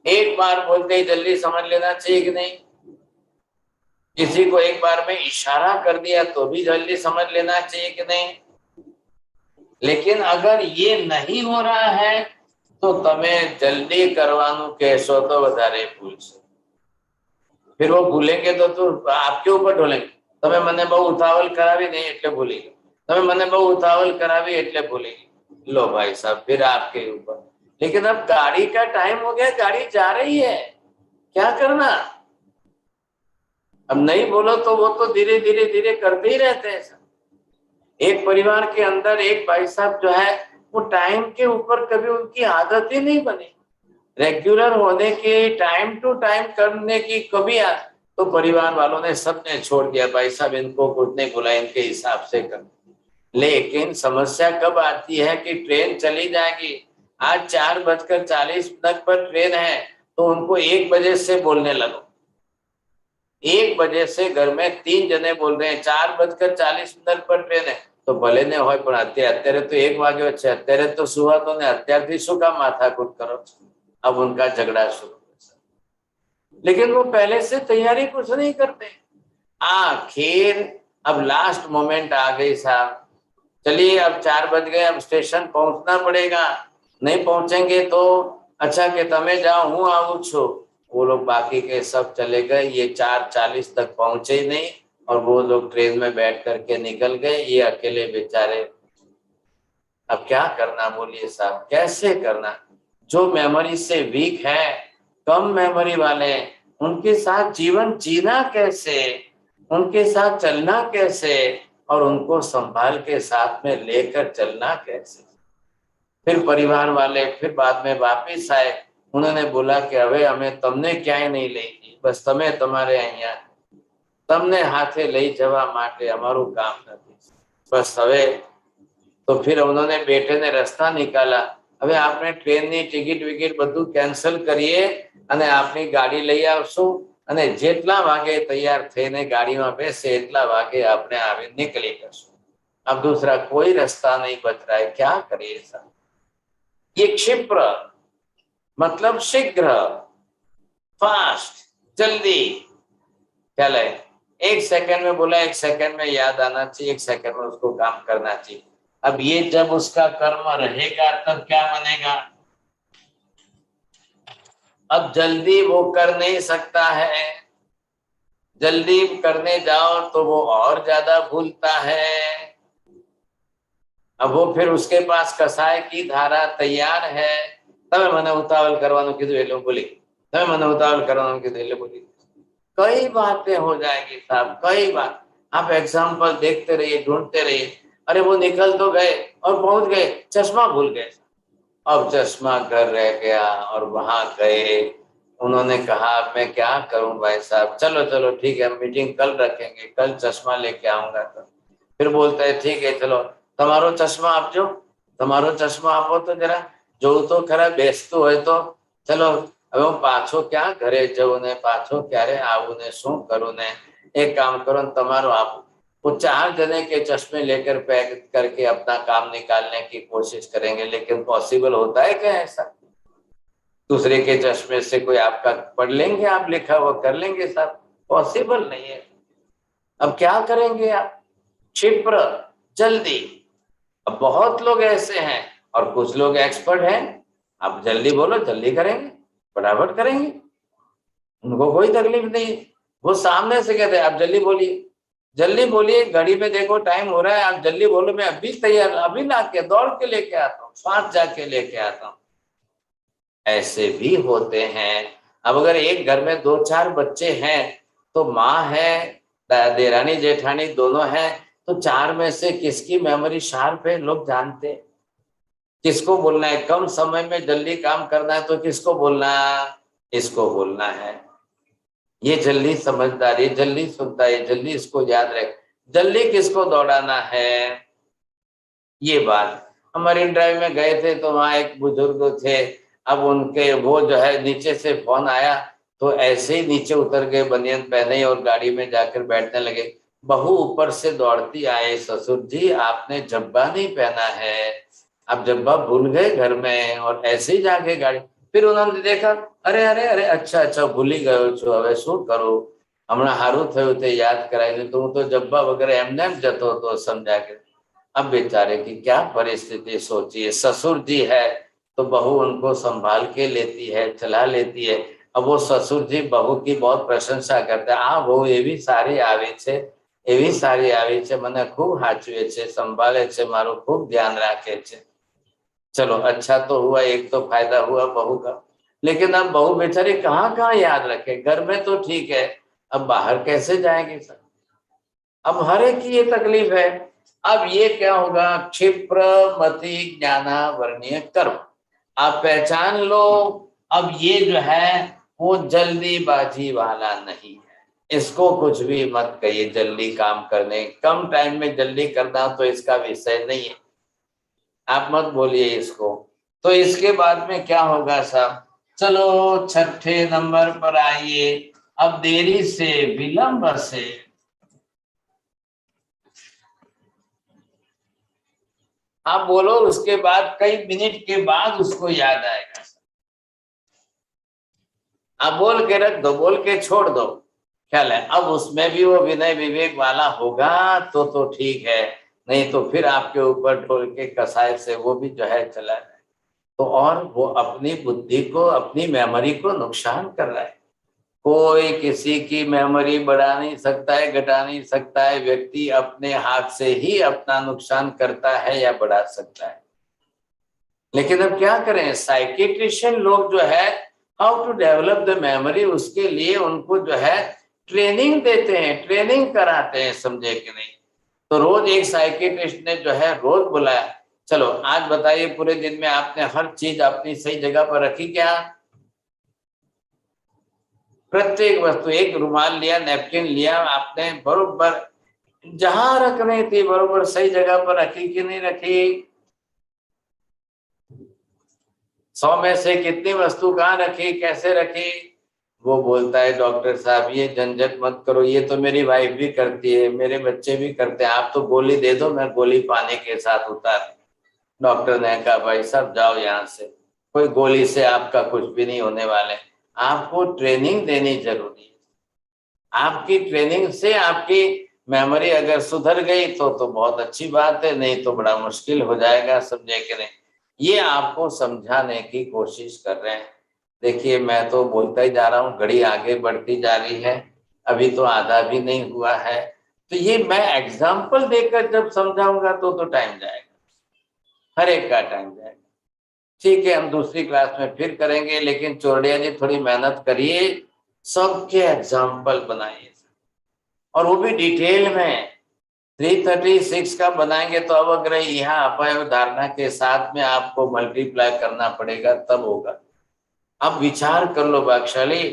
एक बार बोलते ही जल्दी समझ लेना चाहिए कि नहीं? किसी को एक बार में इशारा कर दिया तो भी जल्दी समझ लेना चाहिए कि नहीं? लेकिन अगर ये नहीं हो रहा है तो तमे जल्दी करवानु कहो तो વધારે ભૂલશે। फिर वो भूलेंगे तो आपके ऊपर ढोलेंगे, तमे मने बहु उतावल करावी नहीं એટલે भूली गए, तमे मने बहु उतावल करावी એટલે भूली गए। लो भाई साहब, फिर आपके ऊपर। लेकिन अब गाड़ी का टाइम हो गया, गाड़ी जा रही है, क्या करना? अब नहीं बोलो तो वो तो धीरे धीरे धीरे करते ही रहते हैं। एक परिवार के अंदर एक भाई साहब जो है, वो टाइम के ऊपर कभी उनकी आदत ही नहीं बनी, रेगुलर होने की, टाइम टू टाइम करने की कभी तो परिवार वालों ने सबने छोड़ दिया, भाई साहब इनको कुछ नहीं बोला, इनके हिसाब से कर। लेकिन समस्या कब आती है कि ट्रेन चली जाएगी, आज 4:40 पर ट्रेन है, तो उनको 1 बजे से बोलने लगो। 1 बजे से घर में 3 जने बोल रहे हैं 4:40 पर ट्रेन है, तो भले ने होय पण અત્યારે तो 1 વાગ્યો છે, અત્યારે તો સુવાતો ને અત્યારથી શું કામ માથાકૂટ કરો છો? अब उनका झगड़ा शुरू। लेकिन वो पहले से तैयारी कुछ नहीं करते। आखिर अब लास्ट मोमेंट आ गई साहब, चलिए अब 4 बज गए, अब स्टेशन पहुंचना पड़ेगा। नहीं पहुंचेंगे तो अच्छा कि तमे जाओ हूँ आऊँ छू, वो लोग बाकी के सब चले गए, ये 4:40 तक पहुंचे ही नहीं और वो लोग ट्रेन में बैठ करके निकल गए, ये अकेले बेचारे। अब क्या करना बोलिए साहब, कैसे करना? जो मेमोरी से वीक है, कम मेमोरी वाले, उनके साथ जीवन जीना कैसे, उनके साथ चलना कैसे और उनको संभाल के साथ में लेकर चलना कैसे? फिर परिवार वाले फिर बाद में वापिस आए, उन्होंने बोला कि હવે અમે તમને ક્યાંય નહીં લઈ જઈએ, બસ તમે તમારે અહીંયા તમને હાથે લઈ જવા માટે અમારું કામ નથી, બસ હવે। तो फिर उन्होंने बेटे ने रास्ता निकाला, હવે આપણે ટ્રેનની ટિકિટ વિકેટ બધું કેન્સલ કરીએ અને આપણી ગાડી લઈ આવશું અને જેટલા વાગે તૈયાર થઈને ગાડીમાં બેસે એટલા વાગે આપણે આવી નીકળી જશું। अब दूसरा कोई रास्ता नहीं बच रहा है, क्या करिए साहब? ये क्षिप्र मतलब शीघ्र, फास्ट, जल्दी, क्या है? 1 सेकंड में बोला, 1 सेकंड में याद आना चाहिए, 1 सेकंड में उसको काम करना चाहिए। अब ये जब उसका कर्म रहेगा तब क्या बनेगा? अब जल्दी वो कर नहीं सकता है, जल्दी करने जाओ तो वो और ज्यादा भूलता है। अब वो फिर उसके पास कसाय की धारा तैयार है, तब मैंने उतावल करवानो कीधुं એટલે बोली, तब मैंने उतावल करवानो कीधुं એટલે बोली। कई बातें हो जाएगी साहब, कई बात। आप एग्जाम्पल देखते रहिए, ढूंढते रहिए। अरे वो निकल तो गए और पहुंच गए, चश्मा भूल गए। अब चश्मा घर रह गया और वहां गए, उन्होंने कहा मैं क्या करूं भाई साहब, चलो चलो ठीक है, मीटिंग कल रखेंगे, कल चश्मा लेके आऊंगा। तो फिर बोलता है ठीक है चलो તમારો ચશ્મા આપજો, તમારો ચશ્મા આપો તો જરા જોઉં તો ખરા બેસતું હોય તો। ચલો હવે હું પાછો ક્યાં ઘરે જવું ને પાછો ક્યારે આવું ને શું કરું ને, એક કામ કરો ને તમારો આપો। वो 4 जने के चश्मे लेकर पैक करके अपना काम निकालने की कोशिश करेंगे, लेकिन पॉसिबल होता है क्या ऐसा? दूसरे के चश्मे से कोई आपका पढ़ लेंगे, आप लिखा हुआ कर लेंगे साहब? पॉसिबल नहीं है। अब क्या करेंगे आप? क्षिप्र, जल्दी। अब बहुत लोग ऐसे हैं और कुछ लोग एक्सपर्ट हैं, आप जल्दी बोलो जल्दी करेंगे, फटाफट करेंगे, उनको कोई तकलीफ नहीं। वो सामने से कहते हैं आप जल्दी बोलिए, जल्दी बोलिए, घड़ी में देखो टाइम हो रहा है, आप जल्दी बोलो, मैं अभी तैयार, अभी ला के दौड़ के लेके आता हूँ, साथ जाके लेके आता हूँ। ऐसे भी होते हैं। अब अगर एक घर में 2-4 बच्चे हैं तो माँ है, देरानी जेठानी दोनों हैं, तो 4 में से किसकी मेमोरी शार्प है लोग जानते। किसको बोलना है, कम समय में जल्दी काम करना है तो किसको बोलना, इसको बोलना है। ये जल्दी समझदारी, जल्दी सुनता है, जल्दी इसको याद रख, जल्दी किसको दौड़ाना है, ये बात। हम मरीन ड्राइव में गए थे तो वहां एक बुजुर्ग थे, अब उनके वो जो है नीचे से फोन आया तो ऐसे ही नीचे उतर गए, बनियान पहने और गाड़ी में जाकर बैठने लगे। बहू ऊपर से दौड़ती आए, ससुर जी आपने जब्बा नहीं पहना है, आप जब्बा भूल गए घर में, और ऐसे ही जाके गाड़ी। फिर उन्होंने देखा, अरे अरे अरे अच्छा अच्छा भूली गयो छो, હવે શું કરું, હમણાં હારું થયું તે યાદ કરાવી દીધું, હું તો જબ્બા વગર એમને એમ જતો હતો समझा के। अब बेचारे की क्या परिस्थिति सोचिए, ससुर जी है तो बहू उनको संभाल के लेती है, चला लेती है। अब वो ससुर जी बहू की बहुत प्रशंसा करते हैं, आ बहू एवी सारी આવી છે, એવી સારી આવી છે, મને खूब હાચવે છે, સંભાળે છે, મારું खूब ध्यान રાખે છે। चलो अच्छा तो हुआ, एक तो फायदा हुआ बहू का। लेकिन अब बहू बेचारी कहाँ कहाँ याद रखे, घर में तो ठीक है, अब बाहर कैसे जाएंगे सर? अब हर एक की ये तकलीफ है। अब ये क्या होगा, क्षिप्र मति ज्ञानावर्णीय कर्म, आप पहचान लो। अब ये जो है वो जल्दीबाजी वाला नहीं है, इसको कुछ भी मत कहिए जल्दी काम करने, कम टाइम में जल्दी करना तो इसका विषय नहीं है, आप मत बोलिए इसको। तो इसके बाद में क्या होगा साहब, चलो 6ठे नंबर पर आइए। अब देरी से, विलंब से, आप बोलो, उसके बाद कई मिनट के बाद उसको याद आएगा। आप बोल के रख दो, बोल के छोड़ दो, ख्याल है। अब उसमें भी वो विनय विवेक वाला होगा तो ठीक है, नहीं तो फिर आपके ऊपर ढोल के कसाय से वो भी जो है चला जाए। तो और वो अपनी बुद्धि को, अपनी मेमोरी को नुकसान कर रहा है। कोई किसी की मेमोरी बढ़ा नहीं सकता है, घटा नहीं सकता है। व्यक्ति अपने हाथ से ही अपना नुकसान करता है या बढ़ा सकता है। लेकिन अब क्या करें, साइकिट्रिशियन लोग जो है how to develop the memory, उसके लिए उनको जो है ट्रेनिंग देते हैं, ट्रेनिंग कराते हैं, समझे कि नहीं। तो रोज एक साइकिट्रिस्ट ने जो है रोज बुलाया, चलो आज बताइए पूरे दिन में आपने हर चीज अपनी सही जगह पर रखी क्या? प्रत्येक वस्तु, एक रुमाल लिया, नैपकिन लिया, आपने बरोबर जहां रखनी थी बरोबर सही जगह पर रखी कि नहीं रखी? 100 में से कितनी वस्तु कहाँ रखी, कैसे रखी? वो बोलता है डॉक्टर साहब ये झंझट मत करो, ये तो मेरी वाइफ भी करती है, मेरे बच्चे भी करते हैं, आप तो गोली दे दो, मैं गोली पानी के साथ उतार। डॉक्टर ने कहा भाई साहब जाओ यहाँ से, कोई गोली से आपका कुछ भी नहीं होने वाले। आपको ट्रेनिंग देनी जरूरी है। आपकी ट्रेनिंग से आपकी मेमोरी अगर सुधर गई तो बहुत अच्छी बात है, नहीं तो बड़ा मुश्किल हो जाएगा, समझे कि नहीं। ये आपको समझाने की कोशिश कर रहे हैं। देखिए मैं तो बोलता ही जा रहा हूँ, घड़ी आगे बढ़ती जा रही है, अभी तो आधा भी नहीं हुआ है। तो ये मैं एग्जाम्पल देकर जब समझाऊंगा तो टाइम जाएगा, हर एक का टाइम जाएगा। ठीक है, हम दूसरी क्लास में फिर करेंगे, लेकिन चोरडिया जी थोड़ी मेहनत करिए, सबके एग्जाम्पल बनाइए और वो भी डिटेल में। 336 का बनाएंगे तो अब अगर यहाँ अपय धारणा के साथ में आपको मल्टीप्लाई करना पड़ेगा तब होगा। अब विचार कर लो भाग्यशाली,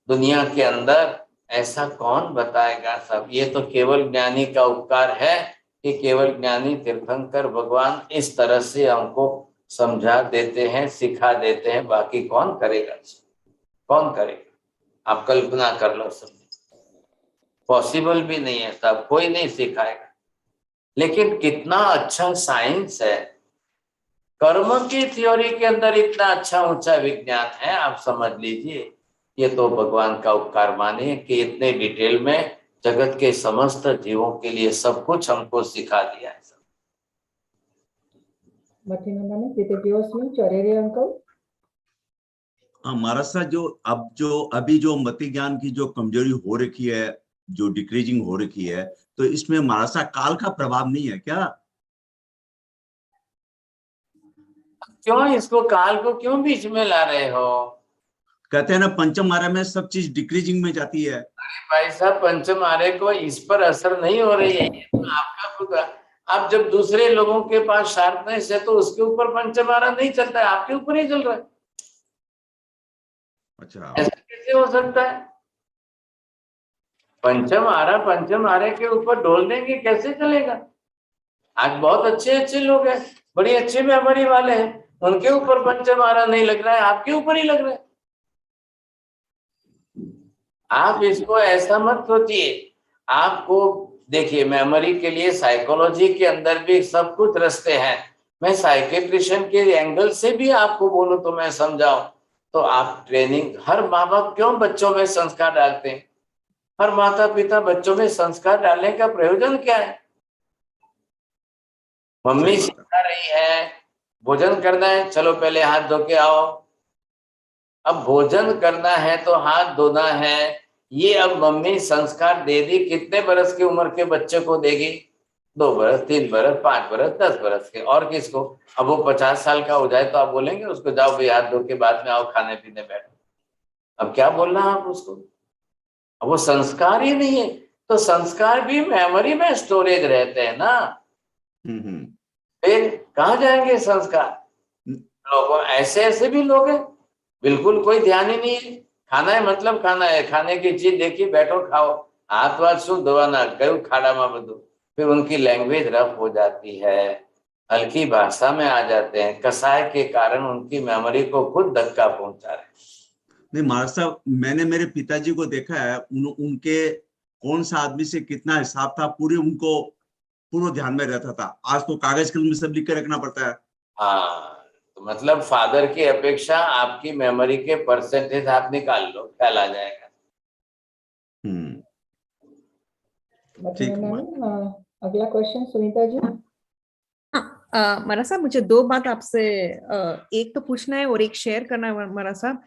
दुनिया के अंदर ऐसा कौन बताएगा सब। ये तो केवल ज्ञानी का उपकार है कि केवल ज्ञानी तीर्थंकर भगवान इस तरह से हमको समझा देते हैं, सिखा देते हैं, बाकी कौन करेगा, कौन करेगा। आप कल्पना कर लो, सब पॉसिबल भी नहीं है, सब कोई नहीं सिखाएगा। लेकिन कितना अच्छा साइंस है, कर्म की थ्योरी के अंदर इतना अच्छा ऊंचा विज्ञान है, आप समझ लीजिए। ये तो भगवान का उपकार मानिए कि इतने डिटेल में जगत के समस्त जीवों के लिए सब कुछ हमको सिखा दिया है। मठिनंदनी, did it yours me, Chorere uncle? हमारा सा जो अभी जो मति ज्ञान की जो कमजोरी हो रखी है, जो डिक्रीजिंग हो रखी है, तो इसमें हमारा सा काल का प्रभाव नहीं है क्या? क्यों इसको काल को क्यों बीच में ला रहे हो? कहते हैं ना पंचम आर्य में सब चीज डिक्रीजिंग में जाती है। भाई साहब पंचम आर्य को इस पर असर नहीं हो रही है, ये तो आपका खुद। आप जब दूसरे लोगों के पास शार्पनेस है तो उसके ऊपर पंचम आर्य नहीं चलता है, आपके ऊपर ही चल रहा है। अच्छा, ऐसा कैसे हो सकता है? पंचम आर्य के ऊपर डोल देंगे कैसे चलेगा? आज बहुत अच्छे अच्छे लोग हैं, बड़ी अच्छी मेमोरी वाले हैं, उनके ऊपर पंचम आर्य नहीं लग रहा है, आपके ऊपर ही लग रहा है। आप इसको ऐसा मत सोचिए। आपको देखिए, मेमोरी के लिए साइकोलॉजी के अंदर भी सब कुछ रस्ते हैं। मैं साइकिट्रिशियन के एंगल से भी आपको बोलूं तो मैं समझाऊं तो आप ट्रेनिंग, हर माँ बाप क्यों बच्चों में संस्कार डालते हैं? हर माता पिता बच्चों में संस्कार डालने का प्रयोजन क्या है? मम्मी सिखा रही है भोजन करना है, चलो पहले हाथ धो के आओ। अब भोजन करना है तो हाथ धोना है, ये अब मम्मी संस्कार दे दी। कितने बरस की उम्र के बच्चे को देगी? 2 बरस, 3 बरस, 5 बरस, 10 बरस के। और किसको? अब वो 50 साल का हो जाए तो आप बोलेंगे उसको जाओ भाई हाथ धो के बाद में आओ खाने पीने बैठो। अब क्या बोलना आप उसको? अब वो संस्कार ही नहीं है। तो संस्कार भी मेमोरी में स्टोरेज रहते हैं ना, फिर कहाँ जाएंगे संस्कार? लोगों ऐसे ऐसे भी लोग हैं, बिल्कुल कोई ध्यान ही नहीं है। खाना है मतलब खाना है, खाने की चीज देखी बैठो खाओ, हाथ वाथ शू धोना कयो खाड़ा में बधु। फिर उनकी लैंग्वेज रफ हो जाती है, हल्की भाषा में आ जाते हैं, कसाय के कारण उनकी मेमोरी को खुद धक्का पहुंचा रहे हैं। नहीं महाराज साहब, मैंने मेरे पिताजी को देखा है, उनके कौन सा आदमी से कितना हिसाब था पूरे उनको पूरा ध्यान में रहता था। आज तो कागज कलम में सब लिख के रखना पड़ता है। हाँ, तो मतलब फादर की अपेक्षा आपकी मेमोरी के परसेंटेज आप निकाल लो, ख्याल आ जाएगा। मठिनंदनी, अगला क्वेश्चन सुनीता जी। मरा साहब, मुझे दो बात आपसे एक तो पूछना है और एक शेयर करना है मरा साहब।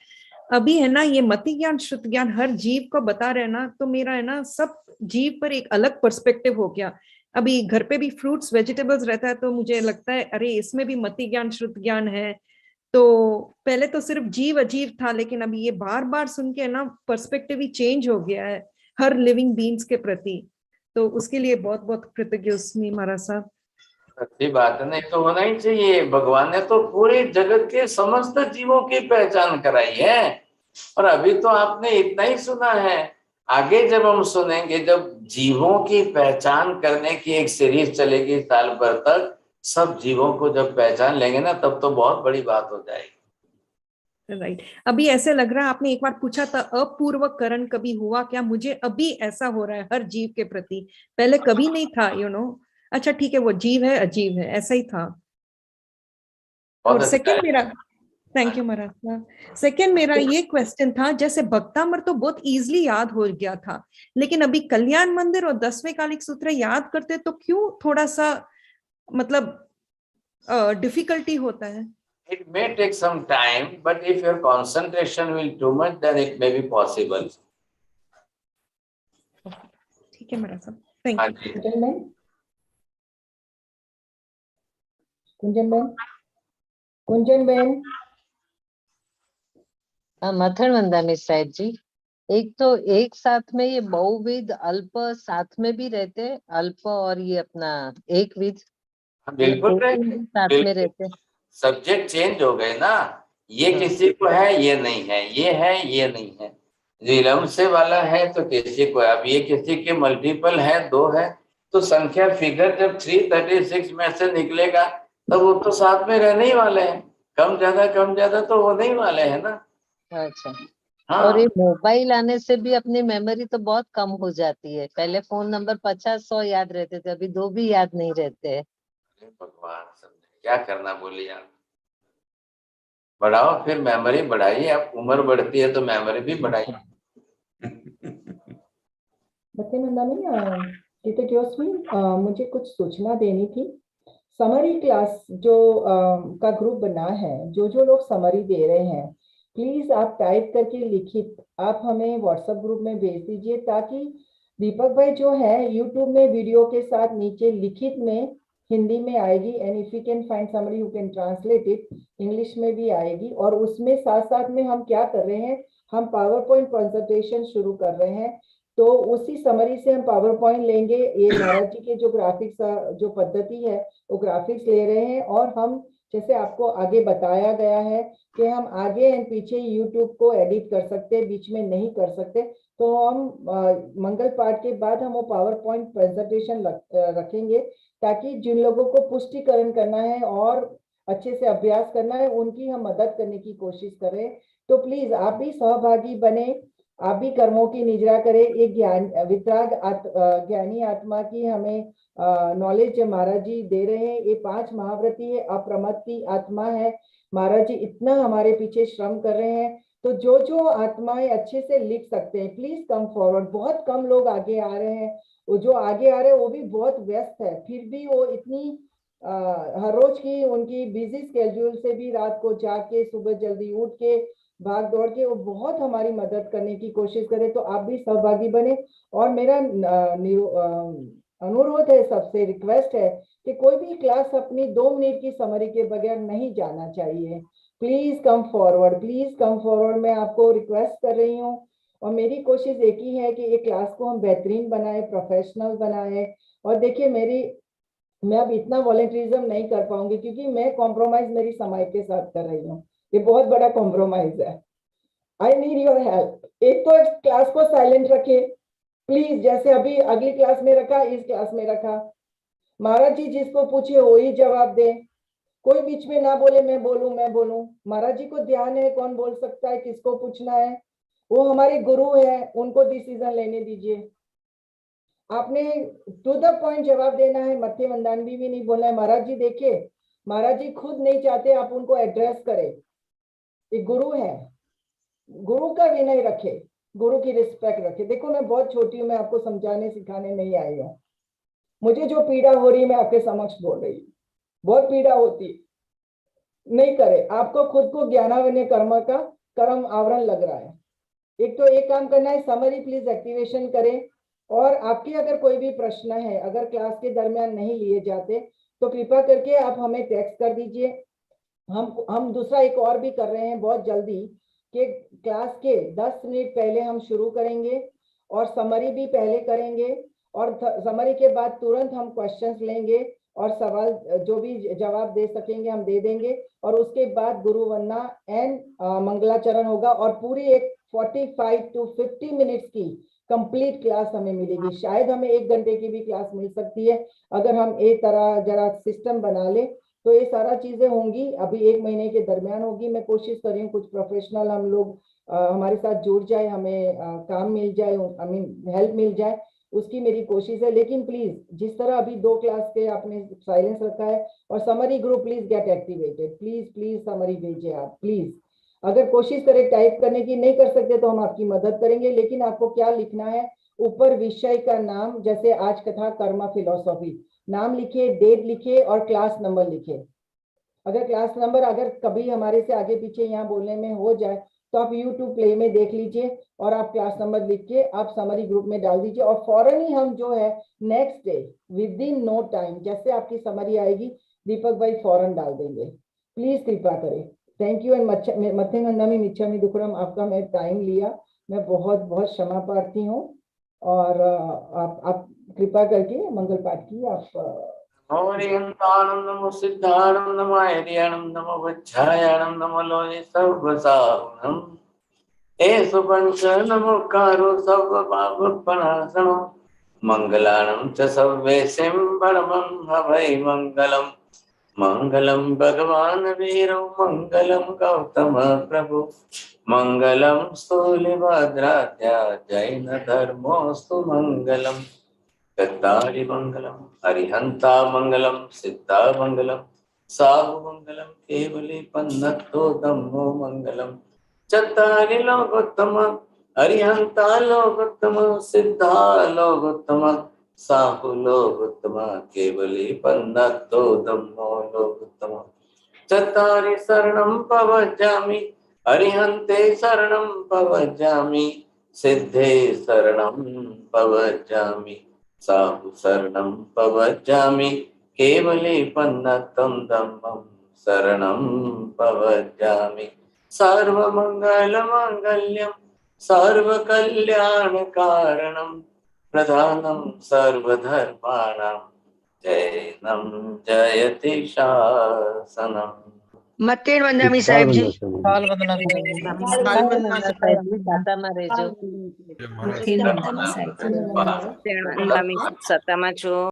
अभी है ना ये मति ज्ञान श्रुत ज्ञान हर जीव को बता रहे ना, तो मेरा है ना सब जीव पर एक अलग पर्सपेक्टिव हो गया। अभी घर पे भी फ्रूट्स वेजिटेबल्स रहता है तो मुझे लगता है अरे इसमें भी मति ज्ञान श्रुत ज्ञान है। तो पहले तो सिर्फ जीव अजीव था, लेकिन अभी ये बार बार सुन के ना पर्सपेक्टिव ही चेंज हो गया है हर लिविंग बीइंग्स के प्रति। तो उसके लिए बहुत बहुत कृतज्ञ उसमें महाराज साहब। अच्छी बात है, नहीं तो होना ही चाहिए। भगवान ने तो पूरे जगत के समस्त जीवों की पहचान कराई है, और अभी तो आपने इतना ही सुना है। आगे जब हम सुनेंगे, जब जीवों की पहचान करने की एक सीरीज चलेगी साल भर तक, सब जीवों को जब पहचान लेंगे ना, तब तो बहुत बड़ी बात हो जाएगी। राइट अभी ऐसे लग रहा है, आपने एक बार पूछा था अपूर्वकरण कभी हुआ क्या, मुझे अभी ऐसा हो रहा है हर जीव के प्रति, पहले कभी नहीं था अच्छा ठीक है, वो जीव है अजीब है, ऐसा ही था। और सेकंड मेरा, थैंक यू महाराज, सेकंड मेरा ये क्वेश्चन था, जैसे भक्तामृत तो बहुत इजीली याद हो गया था, लेकिन अभी कल्याण मंदिर और 10वें कालिक सूत्र याद करते तो क्यों थोड़ा सा मतलब डिफिकल्टी होता है? It may take some time, but if your concentration will too much, then it may be possible. ठीक है महाराज साहब, thank you. Kunjan ma'am, Kunjan ma'am, Kunjan ma'am. मथन वंदना साहिब जी, एक तो एक साथ में ये बहुविध अल्प साथ में भी रहते, अल्प और ये अपना एक विध बिल्कुल साथ में रहते। सब्जेक्ट चेंज हो गए ना, ये किसी को है ये नहीं है, ये है ये नहीं है। विलम्ब से वाला है तो किसी को, अब ये किसी के मल्टीपल है, 2 है, तो संख्या फिगर जब 336 में से निकलेगा तब वो तो साथ में रहने ही वाले हैं, कम ज्यादा तो होने ही वाले हैं ना। अच्छा हाँ। और ये मोबाइल आने से भी अपनी मेमोरी तो बहुत कम हो जाती है। पहले फोन नंबर 50-100 याद रहते थे, अभी 2 भी याद नहीं रहते हैं। भगवान समझे क्या करना, बोलिए आप। बढ़ाओ, फिर मेमोरी बढ़ाइए, आप उम्र बढ़ती है तो मेमोरी भी बढ़ाइए। बच्चे मुझे कुछ सूचना देनी थी। समरी क्लास जो का ग्रुप बना है, जो लोग समरी दे रहे हैं, प्लीज आप टाइप करके लिखित आप हमें व्हाट्सएप ग्रुप में भेज दीजिए, ताकि दीपक भाई जो है यूट्यूब में वीडियो के साथ नीचे लिखित में हिंदी में आएगी, and if you can find somebody who can translate it, English में भी आएगी। और उसमें साथ साथ में हम क्या कर रहे हैं, हम पावर पॉइंट प्रेजेंटेशन शुरू कर रहे हैं, तो उसी समरी से हम पावर पॉइंट लेंगे। ये महाराज जी के जो ग्राफिक्स जो पद्धति है वो ग्राफिक्स ले रहे हैं, और हम जैसे आपको आगे बताया गया है कि हम आगे एंड पीछे यूट्यूब को एडिट कर सकते हैं, बीच में नहीं कर सकते, तो हम मंगल पाठ के बाद हम वो पावर पॉइंट प्रेजेंटेशन रखेंगे, ताकि जिन लोगों को पुष्टिकरण करना है और अच्छे से अभ्यास करना है, उनकी हम मदद करने की कोशिश करें। तो प्लीज आप भी सहभागी बने, आप भी कर्मों की निजरा करें। एक ज्ञानी आत्मा की हमें नॉलेज महाराज जी दे रहे हैं। ये 5 महाव्रती है, अप्रमत्ती आत्मा है, महाराज जी इतना हमारे पीछे श्रम कर रहे हैं। तो जो आत्माएं अच्छे से लिख सकते हैं, प्लीज कम फॉरवर्ड। बहुत कम लोग आगे आ रहे हैं, वो जो आगे आ रहे हैं वो भी बहुत व्यस्त है, फिर भी वो इतनी हर रोज की उनकी बिजी स्केड्यूल से भी रात को जाग के सुबह जल्दी उठ के भाग दौड़ के वो बहुत हमारी मदद करने की कोशिश करें। तो आप भी सहभागी बने, और मेरा अनुरोध है, सबसे रिक्वेस्ट है कि कोई भी क्लास अपनी 2 मिनट की समरी के बगैर नहीं जाना चाहिए। Please come forward, please come forward, मैं आपको रिक्वेस्ट कर रही हूँ। और मेरी कोशिश एक ही है कि एक क्लास को हम बेहतरीन बनाए, प्रोफेशनल बनाए। और देखिए मैं अब इतना वॉलंटियरिज्म नहीं कर पाऊंगी, क्योंकि मैं कॉम्प्रोमाइज मेरी समाज के साथ कर रही हूँ, ये बहुत बड़ा कॉम्प्रोमाइज है। I need your help. एक तो इस क्लास को साइलेंट रखिए प्लीज, जैसे अभी अगली क्लास में रखा, इस क्लास में रखा। महाराज जी जिसको पूछे वो ही जवाब दे, कोई बीच में ना बोले मैं बोलूं। महाराज जी को ध्यान है कौन बोल सकता है, किसको पूछना है, वो हमारे गुरु है, उनको डिसीजन लेने दीजिए। आपने टू द पॉइंट जवाब देना है, मत्थे मंदानवी भी नहीं बोलना है। महाराज जी देखिए, महाराज जी खुद नहीं चाहते आप उनको एड्रेस करें, एक गुरु है, गुरु का विनय रखे, गुरु की रिस्पेक्ट रखे। देखो मैं बहुत छोटी हूँ, मैं आपको समझाने सिखाने नहीं आई हूँ, मुझे जो पीड़ा हो रही है मैं आपके समक्ष बोल रही हूँ। बहुत पीड़ा होती है, नहीं करे। आपको खुद को ज्ञानावन्य कर्म का कर्म आवरण लग रहा है। एक तो एक काम करना है, समरी प्लीज एक्टिवेशन करें। और आपके अगर कोई भी प्रश्न है, अगर क्लास के दरमियान नहीं लिए जाते तो कृपा करके आप हमें टेक्स्ट कर दीजिए। हम दूसरा एक और भी कर रहे हैं बहुत जल्दी कि क्लास के 10 मिनट पहले हम शुरू करेंगे और समरी भी पहले करेंगे, और समरी के बाद तुरंत हम क्वेश्चंस लेंगे और सवाल जो भी जवाब दे सकेंगे हम दे देंगे। और उसके बाद गुरु वंदना एंड मंगलाचरण होगा और पूरी एक 45 to 50 मिनट्स की कंप्लीट क्लास हमें मिलेगी। शायद हमें 1 घंटे की भी क्लास मिल सकती है अगर हम एक तरह जरा सिस्टम बना ले तो ये सारा चीजें होंगी। अभी 1 महीने के दरमियान होगी। मैं कोशिश कर रही हूँ कुछ प्रोफेशनल हम लोग हमारे साथ जुड़ जाए, हमें काम मिल जाए, आई मीन हेल्प मिल जाए, उसकी मेरी कोशिश है। लेकिन प्लीज जिस तरह अभी 2 क्लास के आपने साइलेंस रखा है, और summary group please get activated, please please summary भेजिए आप प्लीज। अगर कोशिश करें टाइप करने की, नहीं कर सकते तो हम आपकी मदद करेंगे। लेकिन आपको क्या लिखना है, ऊपर विषय का नाम, जैसे आज कथा कर्म फिलोसॉफी, नाम लिखिए, डेट लिखिए और क्लास नंबर लिखिए। अगर क्लास नंबर अगर कभी हमारे से आगे पीछे यहाँ बोलने में हो जाए तो आप YouTube प्ले में देख लीजिए और आप क्लास नंबर लिख के आप समरी ग्रुप में डाल दीजिए। और फौरन ही हम जो है next day within no time, जैसे आपकी समरी आएगी दीपक भाई फौरन डाल देंगे। प्लीज कृपा करें। थैंक यू एंड मध्यंगंदामी मिच्छामि दुक्कडम। आपका मैं टाइम लिया, मैं बहुत बहुत क्षमा प्रार्थी हूँ। और आप कृपा करके मंगल पाठ की आप ओरियंतानम नमो सिद्धानम नमो आयर्याणम नमो वज्रायाणम नमो लोये सर्वसाहुनम एषु पंच नमो कारो सर्व पाप प्रणाशनो मंगलानं च सर्वेशं परमं हवै मंगलम् मंगलम भगवान वीरो मंगलम गौतम प्रभु मंगलम स्थूलिभद्राद्या जैन धर्मोस्तु मंगलम गद्दारि मंगलम अरिहंता मंगलम सिद्धा मंगलम साहु मंगलम केवली पन्नतो धम्मो मंगलम चत्तारि लोकोत्तम अरिहंता लोकोत्तम सिद्धा लोकोत्तम साहु लोकोत्तम केवली पन्नतो धम्मो लोकोत्तम चत्तारि शरणं पवज्जामि अरिहन्ते शरणं पवज्जामि सिद्धे शरणं पवज्जामि साहु शरणं पवज्जामि केवली पन्नतं धम्मं शरणं पवज्जामि सर्वमंगलमांगल्यं सर्वकल्याणकारणं प्रधानं सर्वधर्माणां जैनं जयति शासनम्। मत्तेन वंदामी साहेब जी। સાતામાં રહેજો. મથેન વંદના સાહેબ. મત્તેન વંદામી સત્તામાં છો.